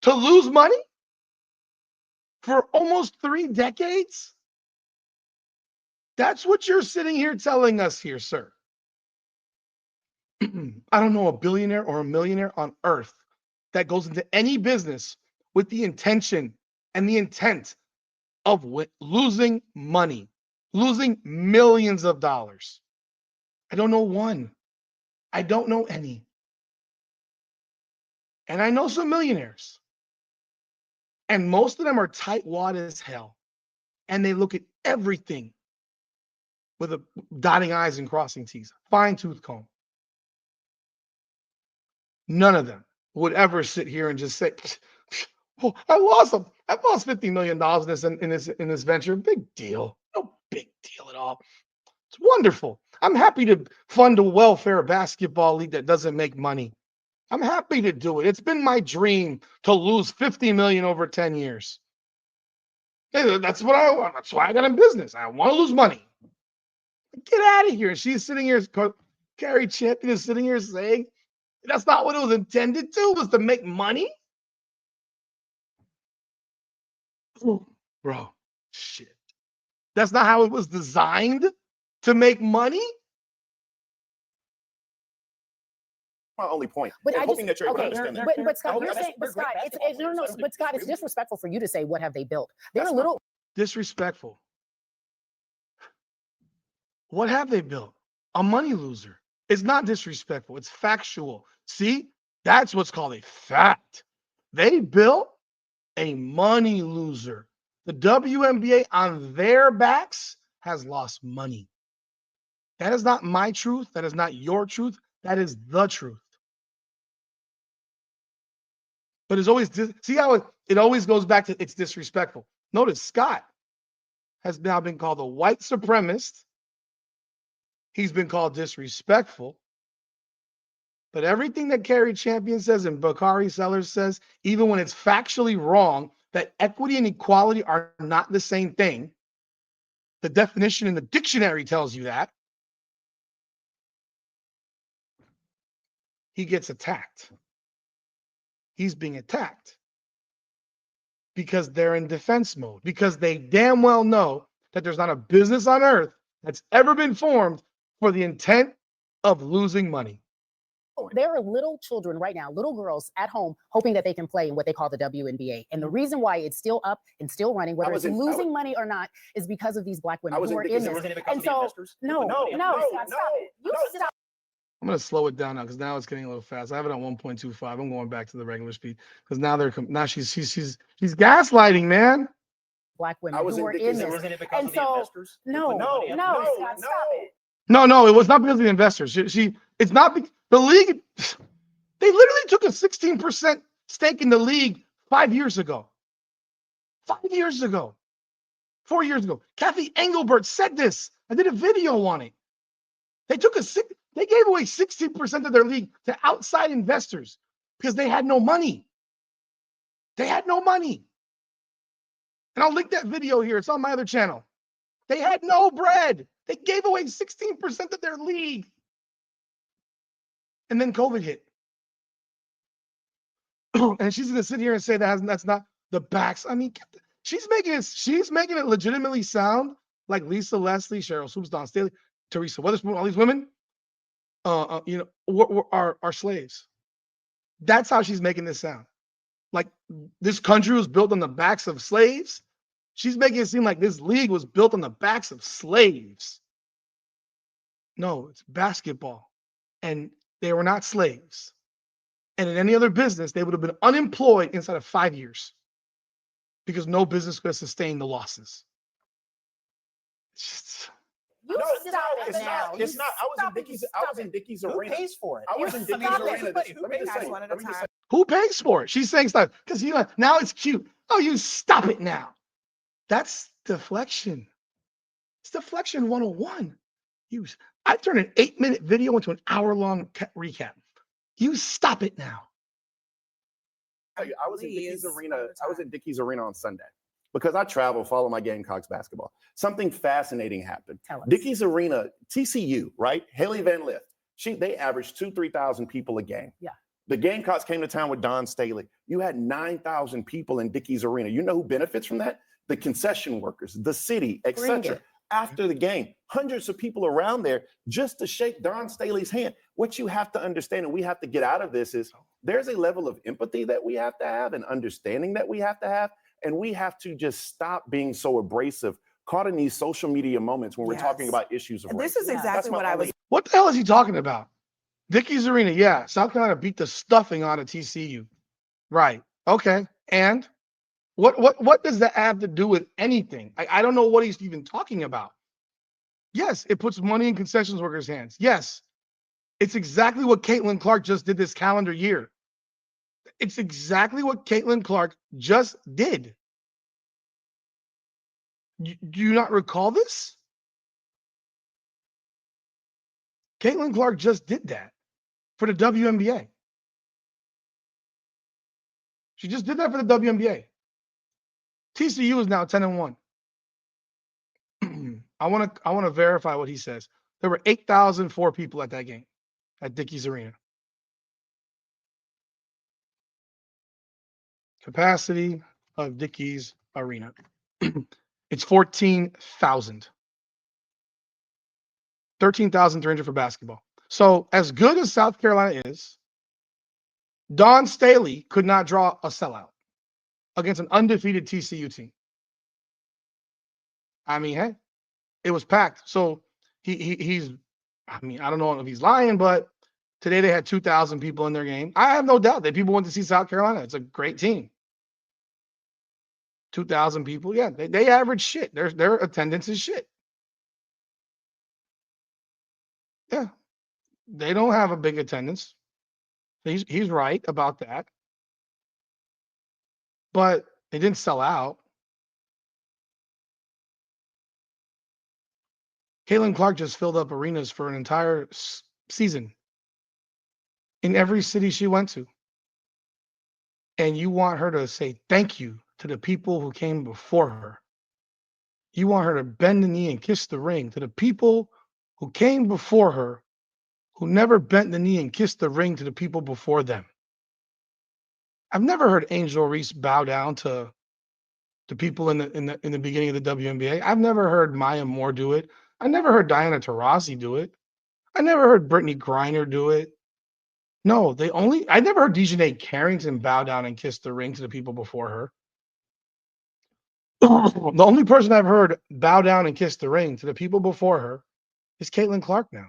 to lose money for almost 3 decades. That's what you're sitting here telling us here, sir. I don't know a billionaire or a millionaire on earth that goes into any business with the intention and the intent of losing money, losing millions of dollars. I don't know one. I don't know any. And I know some millionaires. And most of them are tightwad as hell. And they look at everything with a dotting I's and crossing T's, fine tooth comb. None of them would ever sit here and just say, "Well, I lost $50 million in this venture. Big deal. No big deal at all. It's wonderful. I'm happy to fund a welfare basketball league that doesn't make money. I'm happy to do it. It's been my dream to lose $50 million over 10 years. That's what I want. That's why I got in business. I want to lose money. Get out of here." She's sitting here, Carrie Champion is sitting here saying, that's not what it was intended to, was to make money? Bro, shit. That's not how it was designed, to make money? My only point. But And I hoping just, that you're able to okay, understand that. but Scott, Okay, you're that's- saying, but they're great Scott, basketball no, players. but Scott, it's disrespectful for you to say, what have they built? They're That's a little, Disrespectful. What have they built? A money loser. It's not disrespectful. It's factual. See, that's what's called a fact. They built a money loser. The WNBA on their backs has lost money. That is not my truth. That is not your truth. That is the truth. But it's always, see how it always goes back to it's disrespectful. Notice Scott has now been called a white supremacist. He's been called disrespectful. But everything that Carrie Champion says and Bakari Sellers says, even when it's factually wrong, that equity and equality are not the same thing. The definition in the dictionary tells you that. He gets attacked. He's being attacked because they're in defense mode, because they damn well know that there's not a business on earth that's ever been formed for the intent of losing money. there are little children right now, little girls at home, hoping that they can play in what they call the WNBA. And the reason why it's still up and still running, whether it's losing money or not, is because of these Black women who are in this. And so, no, Scott, stop it. You stop. I'm going to slow it down now because now it's getting a little fast. I have it on 1.25. I'm going back to the regular speed because now she's gaslighting, man. Black women who are in this. And so, no, Scott, stop it. No, it was not because of the investors. It's not the league. They literally took a 16% stake in the league 5 years ago. 5 years ago. 4 years ago. Kathy Engelbert said this. I did a video on it. They gave away 60% of their league to outside investors because they had no money. They had no money. And I'll link that video here. It's on my other channel. They had no bread. They gave away 16% of their league. And then COVID hit. And she's going to sit here and say that's not the backs. I mean, she's making it legitimately sound like Lisa Leslie, Cheryl Swoops, Dawn Staley, Teresa Weatherspoon, all these women, are slaves. That's how she's making this sound. Like this country was built on the backs of slaves. She's making it seem like this league was built on the backs of slaves. No, it's basketball. And they were not slaves. And in any other business, they would have been unemployed inside of 5 years because no business could sustain the losses. You stop it now. It's not. I was in Dickie's arena. Who pays for it? I was in Dickie's arena. Let me just say. Who pays for it? She's saying stuff because now it's cute. Oh, you stop it now. That's deflection. It's deflection 101. I turned an 8-minute video into an hour-long recap. You stop it now. I was in Dickies Please, Arena. all the I was time. at Dickies Arena on Sunday because I travel, follow my Gamecocks basketball. Something fascinating happened. Tell us. Dickies Arena, TCU, right? Haley Van Lith. They averaged 3,000 people a game. Yeah. The Gamecocks came to town with Don Staley. You had 9,000 people in Dickies Arena. You know who benefits from that? The concession workers, the city, Bring etc. it. After the game, hundreds of people around there just to shake Don Staley's hand. What you have to understand, and we have to get out of this, is there's a level of empathy that we have to have and understanding that we have to have. And we have to just stop being so abrasive, caught in these social media moments when we're talking Yes. about issues of race. This is Yeah. exactly what I was. What the hell is he talking about? Dickies Arena, yeah. South Carolina beat the stuffing out of TCU. Right. Okay. And what does that have to do with anything? I don't know what he's even talking about. Yes, it puts money in concessions workers' hands. Yes. It's exactly what Caitlin Clark just did this calendar year. It's exactly what Caitlin Clark just did. Do you not recall this? Caitlin Clark just did that for the WNBA. She just did that for the WNBA. TCU is now 10-1. I want to verify what he says. There were 8,004 people at that game at Dickies Arena. Capacity of Dickies Arena. It's 14,000. 13,300 for basketball. So as good as South Carolina is, Don Staley could not draw a sellout against an undefeated TCU team. I mean, hey, it was packed. So he's, I mean, I don't know if he's lying, but today they had 2,000 people in their game. I have no doubt that people went to see South Carolina. It's a great team. 2,000 people. Yeah, they average shit. Their attendance is shit. Yeah, they don't have a big attendance. He's right about that. But they didn't sell out. Caitlin Clark just filled up arenas for an entire season in every city she went to. And you want her to say thank you to the people who came before her. You want her to bend the knee and kiss the ring to the people who came before her, who never bent the knee and kissed the ring to the people before them. I've never heard Angel Reese bow down to people in the beginning of the WNBA. I've never heard Maya Moore do it. I never heard Diana Taurasi do it. I never heard Brittany Griner do it. No, I never heard Dejanay Carrington bow down and kiss the ring to the people before her. The only person I've heard bow down and kiss the ring to the people before her is Caitlin Clark now.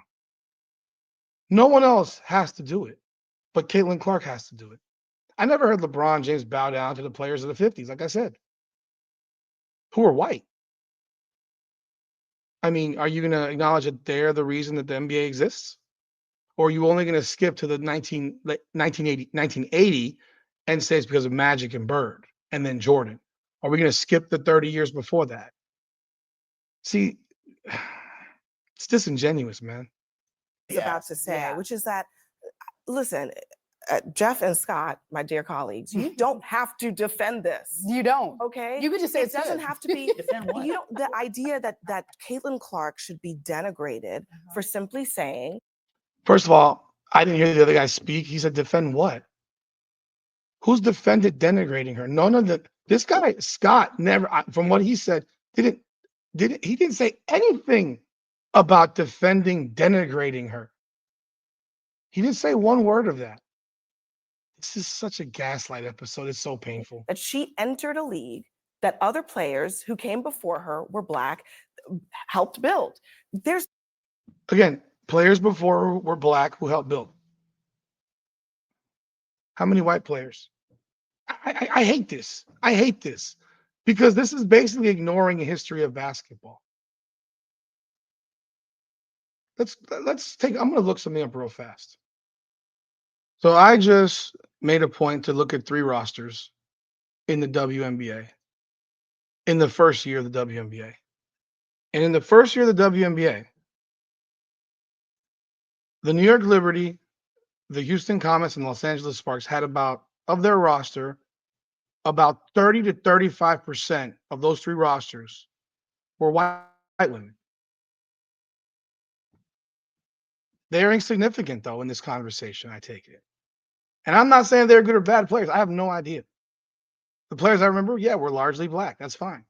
No one else has to do it, but Caitlin Clark has to do it. I never heard LeBron James bow down to the players of the 50s, like I said, who are white. I mean, are you going to acknowledge that they're the reason that the NBA exists? Or are you only going to skip to the 1980 and say it's because of Magic and Bird and then Jordan? Are we going to skip the 30 years before that? See, it's disingenuous, man. About to say, which is that, listen, Jeff and Scott, my dear colleagues, you don't have to defend this. You don't. Okay, You could just say it doesn't have to be. Defend what? You don't. The idea that Caitlin Clark should be denigrated for simply saying. First of all, I didn't hear the other guy speak. He said, defend what? Who's defended denigrating her? None of the. This guy, Scott, never, from what he said, he didn't say anything about defending denigrating her. He didn't say one word of that. This is such a gaslight episode. It's so painful. That she entered a league that other players who came before her were Black, helped build. There's Again, players before her were Black who helped build. How many white players? I hate this. I hate this because this is basically ignoring a history of basketball. Let's take. I'm going to look something up real fast. So I just made a point to look at 3 rosters in the WNBA in the first year of the WNBA. And in the first year of the WNBA, the New York Liberty, the Houston Comets, and Los Angeles Sparks had about of their roster, about 30 to 35% of those 3 rosters were white women. They're insignificant, though, in this conversation, I take it. And I'm not saying they're good or bad players. I have no idea. The players I remember, yeah, were largely black. That's fine.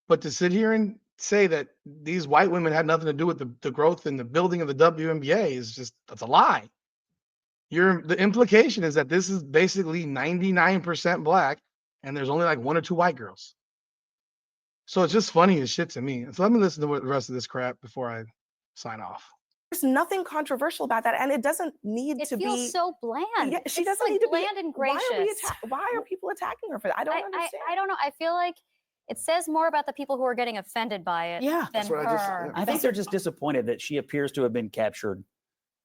But to sit here and say that these white women had nothing to do with the growth and the building of the WNBA is just, that's a lie. The implication is that this is basically 99% black and there's only like 1 or 2 white girls. So it's just funny as shit to me. So let me listen to the rest of this crap before I sign off. There's nothing controversial about that, and it doesn't need It to be. feels so bland. Yeah, she It's doesn't like need to bland be. and Why gracious. why are people attacking her for that? I don't understand. I don't know. I feel like it says more about the people who are getting offended by it Yeah. than That's what I just- her. I think they're just disappointed that she appears to have been captured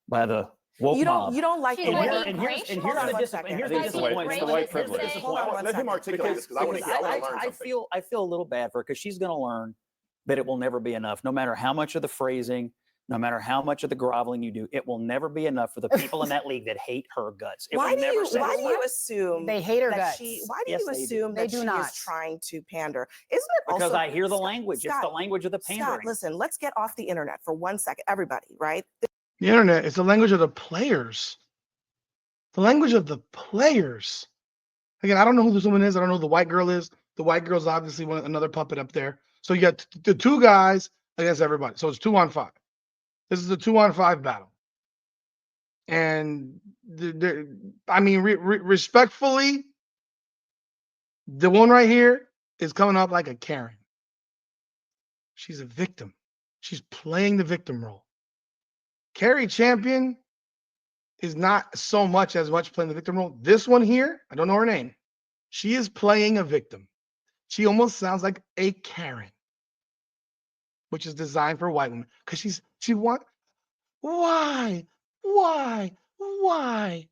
by the woke You mob. don't like She's the like way. being and gracious. here's Hold on the one dis- second. and here's I the think disappointment. it's It's the white gracious to privilege. say- Hold on one Let him second. articulate this because I want to learn I something. feel a little bad for her because she's going to learn that it will never be enough. No matter how much of the phrasing, no matter how much of the groveling you do, it will never be enough for the people in that league that hate her guts. It Why will do never you satisfy. assume They hate her that guts. she? Why do Yes, you they do. assume They that do she not. is trying to pander? Isn't it Because also I hear the Scott, language. It's the Scott, language of the Scott, pandering. listen, let's get off the internet for 1 second, everybody. Right? The internet is the language of the players. The language of the players. Again, I don't know who this woman is. I don't know who the white girl is. The white girl's obviously another puppet up there. So you got the 2 guys against everybody. So it's 2-on-5. This is a 2-on-5 battle. And respectfully, the one right here is coming up like a Karen. She's a victim. She's playing the victim role. Carrie Champion is not so much playing the victim role. This one here, I don't know her name. She is playing a victim. She almost sounds like a Karen, which is designed for white women. Because why?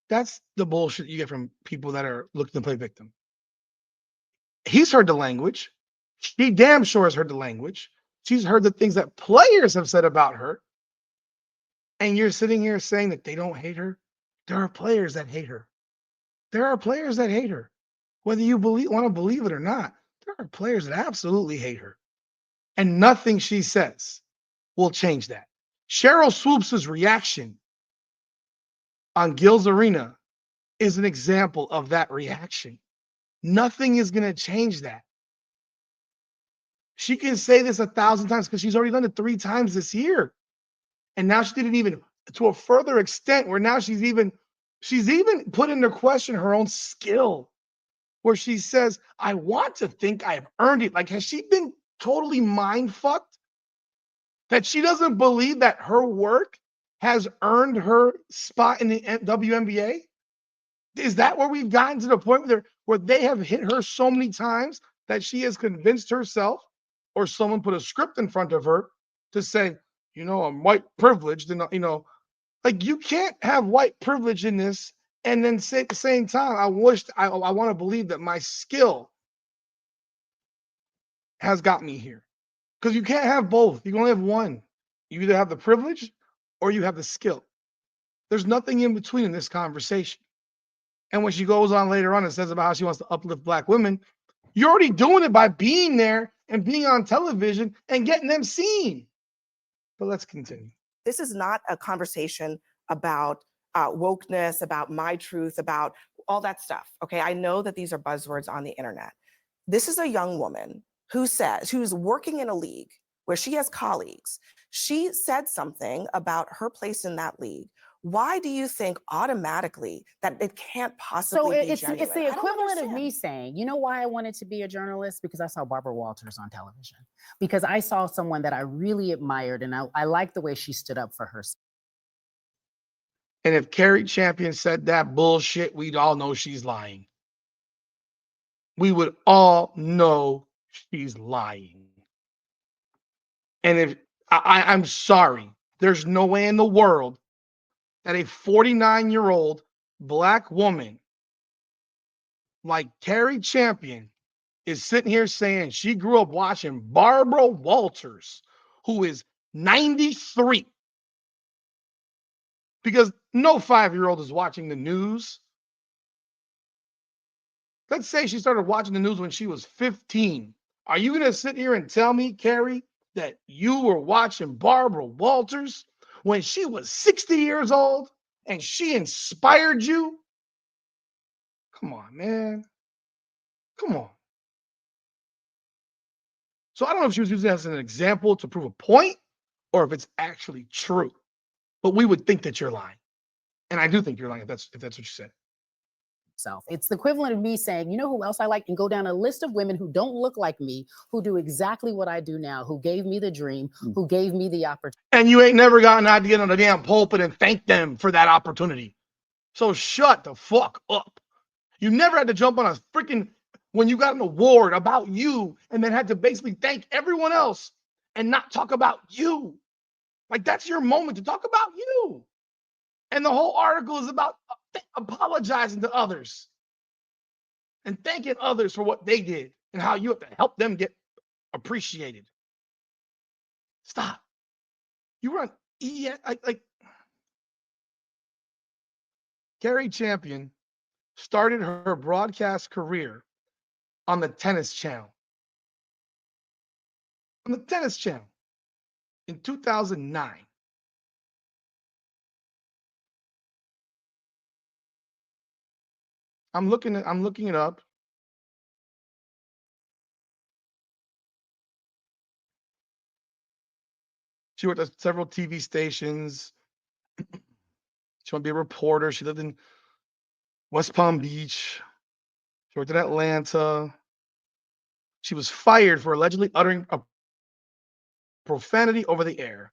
That's the bullshit you get from people that are looking to play victim. He's heard the language. She damn sure has heard the language. She's heard the things that players have said about her. And you're sitting here saying that they don't hate her. There are players that hate her. There are players that hate her. Whether you want to believe it or not, there are players that absolutely hate her. And nothing she says will change that. Cheryl Swoops' reaction on Gil's Arena is an example of that reaction. Nothing is going to change that. She can say this 1,000 times because she's already done it 3 times this year. And now she did it even to a further extent where now she's even put into question her own skill, where she says, I want to think I've earned it. Like, has she been totally mind fucked? That she doesn't believe that her work has earned her spot in the WNBA? Is that where we've gotten to the point where they have hit her so many times that she has convinced herself, or someone put a script in front of her to say, I'm white privileged, and like, you can't have white privilege in this and then say at the same time, I want to believe that my skill has got me here. Because you can't have both. You can only have one. You either have the privilege or you have the skill. There's nothing in between in this conversation. And when she goes on later on and says about how she wants to uplift black women, you're already doing it by being there and being on television and getting them seen. But let's continue. This is not a conversation about wokeness, about my truth, about all that stuff. Okay, I know that these are buzzwords on the internet. This is a young woman who's working in a league where she has colleagues. She said something about her place in that league. Why do you think automatically that it can't possibly be genuine? It's the I don't equivalent of understand. me saying, you know why I wanted to be a journalist? Because I saw Barbara Walters on television. Because I saw someone that I really admired, and I liked the way she stood up for herself. And if Carrie Champion said that bullshit, we'd all know she's lying. We would all know she's lying. And if I'm sorry, there's no way in the world that a 49-year-old black woman like Carrie Champion is sitting here saying she grew up watching Barbara Walters, who is 93. Because no 5-year-old is watching the news. Let's say she started watching the news when she was 15. Are you going to sit here and tell me, Carrie, that you were watching Barbara Walters when she was 60 years old and she inspired you? Come on, man. Come on. So I don't know if she was using that as an example to prove a point or if it's actually true. But we would think that you're lying. And I do think you're lying if that's what you said. It's the equivalent of me saying, you know who else I like, and go down a list of women who don't look like me, who do exactly what I do now, who gave me the dream, who gave me the opportunity. And you ain't never gotten out to get on the damn pulpit and thank them for that opportunity. So shut the fuck up. You never had to jump on a freaking, when you got an award about you and then had to basically thank everyone else and not talk about you. Like, that's your moment to talk about you. And the whole article is about apologizing to others and thanking others for what they did and how you have to help them get appreciated. Stop. You run like Carrie Champion started her broadcast career on the Tennis Channel. On the Tennis Channel in 2009. I'm looking it up. She worked at several TV stations. She wanted to be a reporter. She lived in West Palm Beach. She worked in Atlanta. She was fired for allegedly uttering a profanity over the air.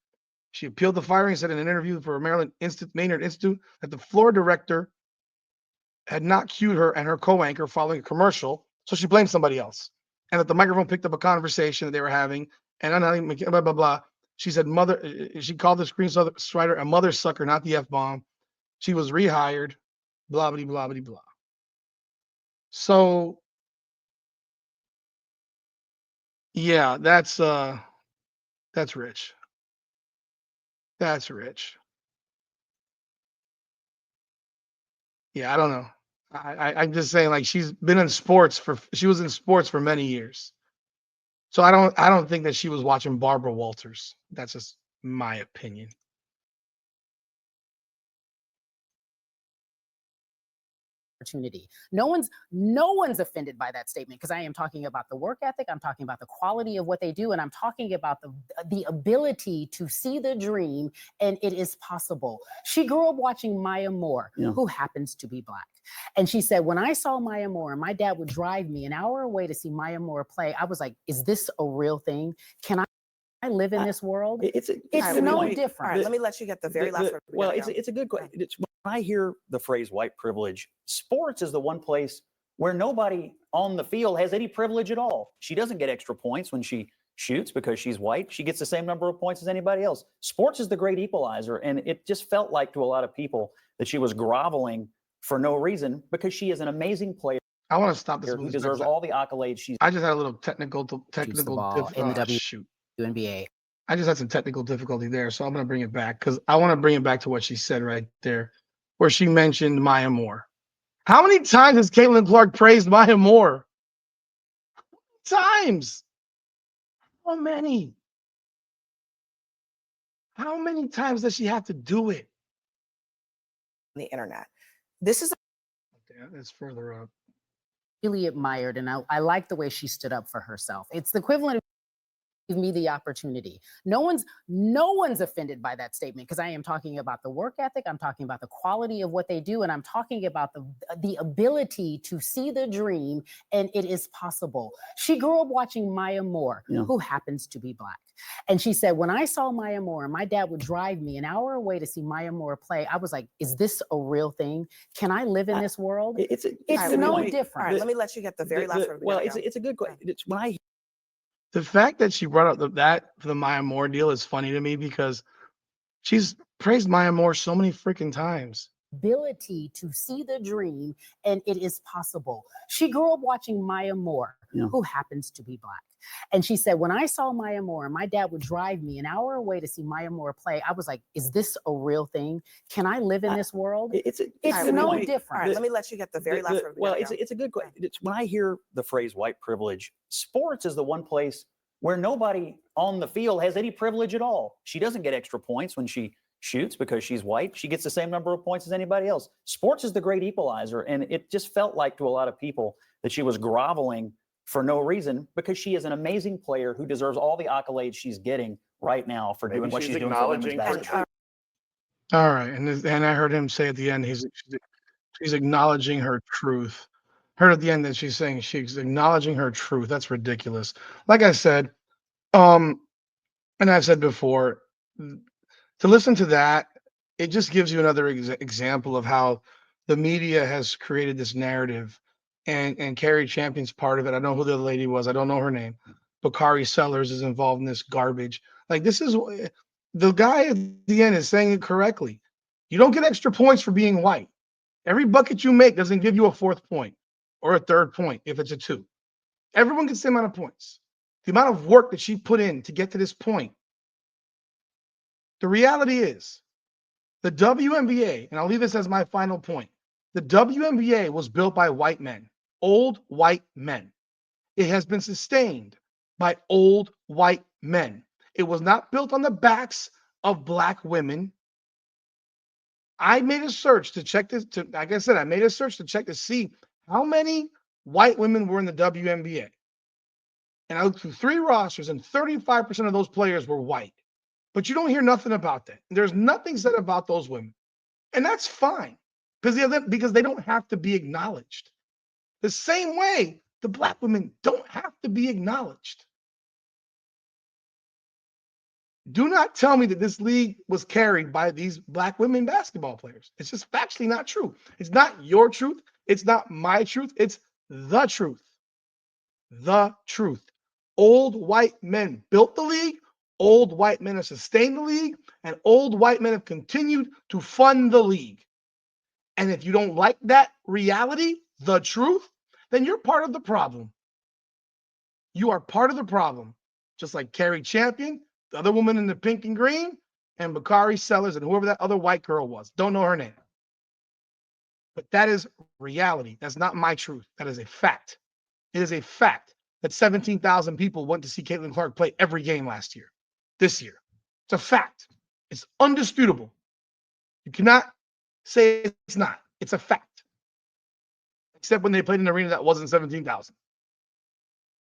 She appealed the firing and said in an interview for Maynard Institute that the floor director had not cued her and her co-anchor following a commercial, so she blamed somebody else. And that the microphone picked up a conversation that they were having, and blah, blah, blah. She said she called the screenwriter a mother sucker, not the F-bomb. She was rehired, blah, blah, blah, blah, blah. So, yeah, that's rich. That's rich. Yeah, I don't know. I'm just saying, like, she was in sports for many years. So I don't think that she was watching Barbara Walters. That's just my opinion. Opportunity. No one's offended by that statement because I am talking about the work ethic, I'm talking about the quality of what they do, and I'm talking about the ability to see the dream, and it is possible. She grew up watching Maya Moore, who happens to be Black. And she said, when I saw Maya Moore, and my dad would drive me an hour away to see Maya Moore play, I was like, is this a real thing? Can I live in this world? It's no different. All right, let me let you get the very last word. Well, it's a good question. When I hear the phrase white privilege, sports is the one place where nobody on the field has any privilege at all. She doesn't get extra points when she shoots because she's white. She gets the same number of points as anybody else. Sports is the great equalizer. And it just felt like to a lot of people that she was groveling for no reason because she is an amazing player. I want to stop this. Who deserves all the accolades she's. I just had a little technical in the WNBA. I just had some technical difficulty there, so I'm going to bring it back because I want to bring it back to what she said right there, where she mentioned Maya Moore. How many times has Caitlin Clark praised Maya Moore? Times. How many? How many times does she have to do it? The internet. This is. Yeah, that's further up. Really admired, and I like the way she stood up for herself. It's the equivalent of give me the opportunity. No one's offended by that statement because I am talking about the work ethic, I'm talking about the quality of what they do, and I'm talking about the ability to see the dream, and it is possible. She grew up watching Maya Moore, who happens to be Black. And she said, when I saw Maya Moore, and my dad would drive me an hour away to see Maya Moore play, I was like, is this a real thing? Can I live in this world? It's no different. All right, let me let you get the very last word. Well, it's a good question. When I the fact that she brought up that for the Maya Moore deal is funny to me because she's praised Maya Moore so many freaking times. Ability to see the dream, and it is possible. She grew up watching Maya Moore, Yeah. who happens to be Black. And she said, when I saw Maya Moore, my dad would drive me an hour away to see Maya Moore play. I was like, is this a real thing? Can I live in this world? It's It's right, no wait, different. All right, let me let you get the very last word. We well, gotta go. it's a good question. It's when I hear the phrase white privilege, sports is the one place where nobody on the field has any privilege at all. She doesn't get extra points when she shoots because she's white. She gets the same number of points as anybody else. Sports is the great equalizer. And it just felt like to a lot of people that she was groveling for no reason because she is an amazing player who deserves all the accolades she's getting right now for Maybe doing what she's she's doing for women's acknowledging her basketball. All right, and I heard him say at the end she's acknowledging her truth. Heard at the end that she's saying she's acknowledging her truth. That's ridiculous. Like I said, and I've said before, to listen to that, it just gives you another example of how the media has created this narrative, and Carrie Champion's part of it. I don't know who the other lady was. I don't know her name. Bakari Sellers is involved in this garbage. Like this is the guy at the end is saying it correctly. You don't get extra points for being white. Every bucket you make doesn't give you a fourth point or a third point if it's a 2. Everyone gets the same amount of points. The amount of work that she put in to get to this point. The reality is the WNBA, and I'll leave this as my final point. The WNBA was built by white men, old white men. It has been sustained by old white men. It was not built on the backs of Black women. I made a search to check this. Like I said, I made a search to check to see how many white women were in the WNBA. And I looked through 3 rosters, and 35% of those players were white. But you don't hear nothing about that. There's nothing said about those women. And that's fine because they don't have to be acknowledged. The same way the Black women don't have to be acknowledged. Do not tell me that this league was carried by these Black women basketball players. It's just factually not true. It's not your truth. It's not my truth. It's the truth. The truth. Old white men built the league. Old white men have sustained the league. And old white men have continued to fund the league. And if you don't like that reality, the truth, then you're part of the problem. You are part of the problem. Just like Carrie Champion, the other woman in the pink and green, and Bakari Sellers, and whoever that other white girl was. Don't know her name. But that is reality. That's not my truth. That is a fact. It is a fact that 17,000 people went to see Caitlin Clark play every game last year, this year. It's a fact. It's undisputable. You cannot say it's not. It's a fact. Except when they played in an arena that wasn't 17,000.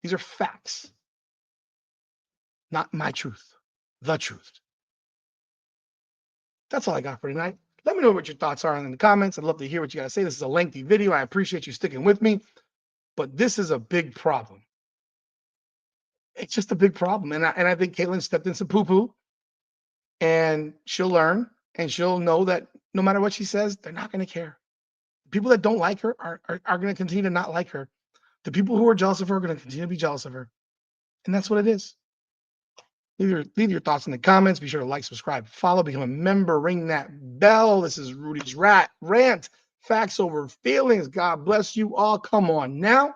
These are facts. Not my truth. The truth. That's all I got for tonight. Let me know what your thoughts are in the comments. I'd love to hear what you got to say. This is a lengthy video. I appreciate you sticking with me. But this is a big problem. It's just a big problem. And I think Caitlin stepped in some poo-poo. And she'll learn. And she'll know that no matter what she says, they're not going to care. People that don't like her are going to continue to not like her. The people who are jealous of her are going to continue to be jealous of her. And that's what it is. Leave your thoughts in the comments. Be sure to like, subscribe, follow, become a member, ring that bell. This is Rudy's Rant. Facts over feelings. God bless you all. Come on now.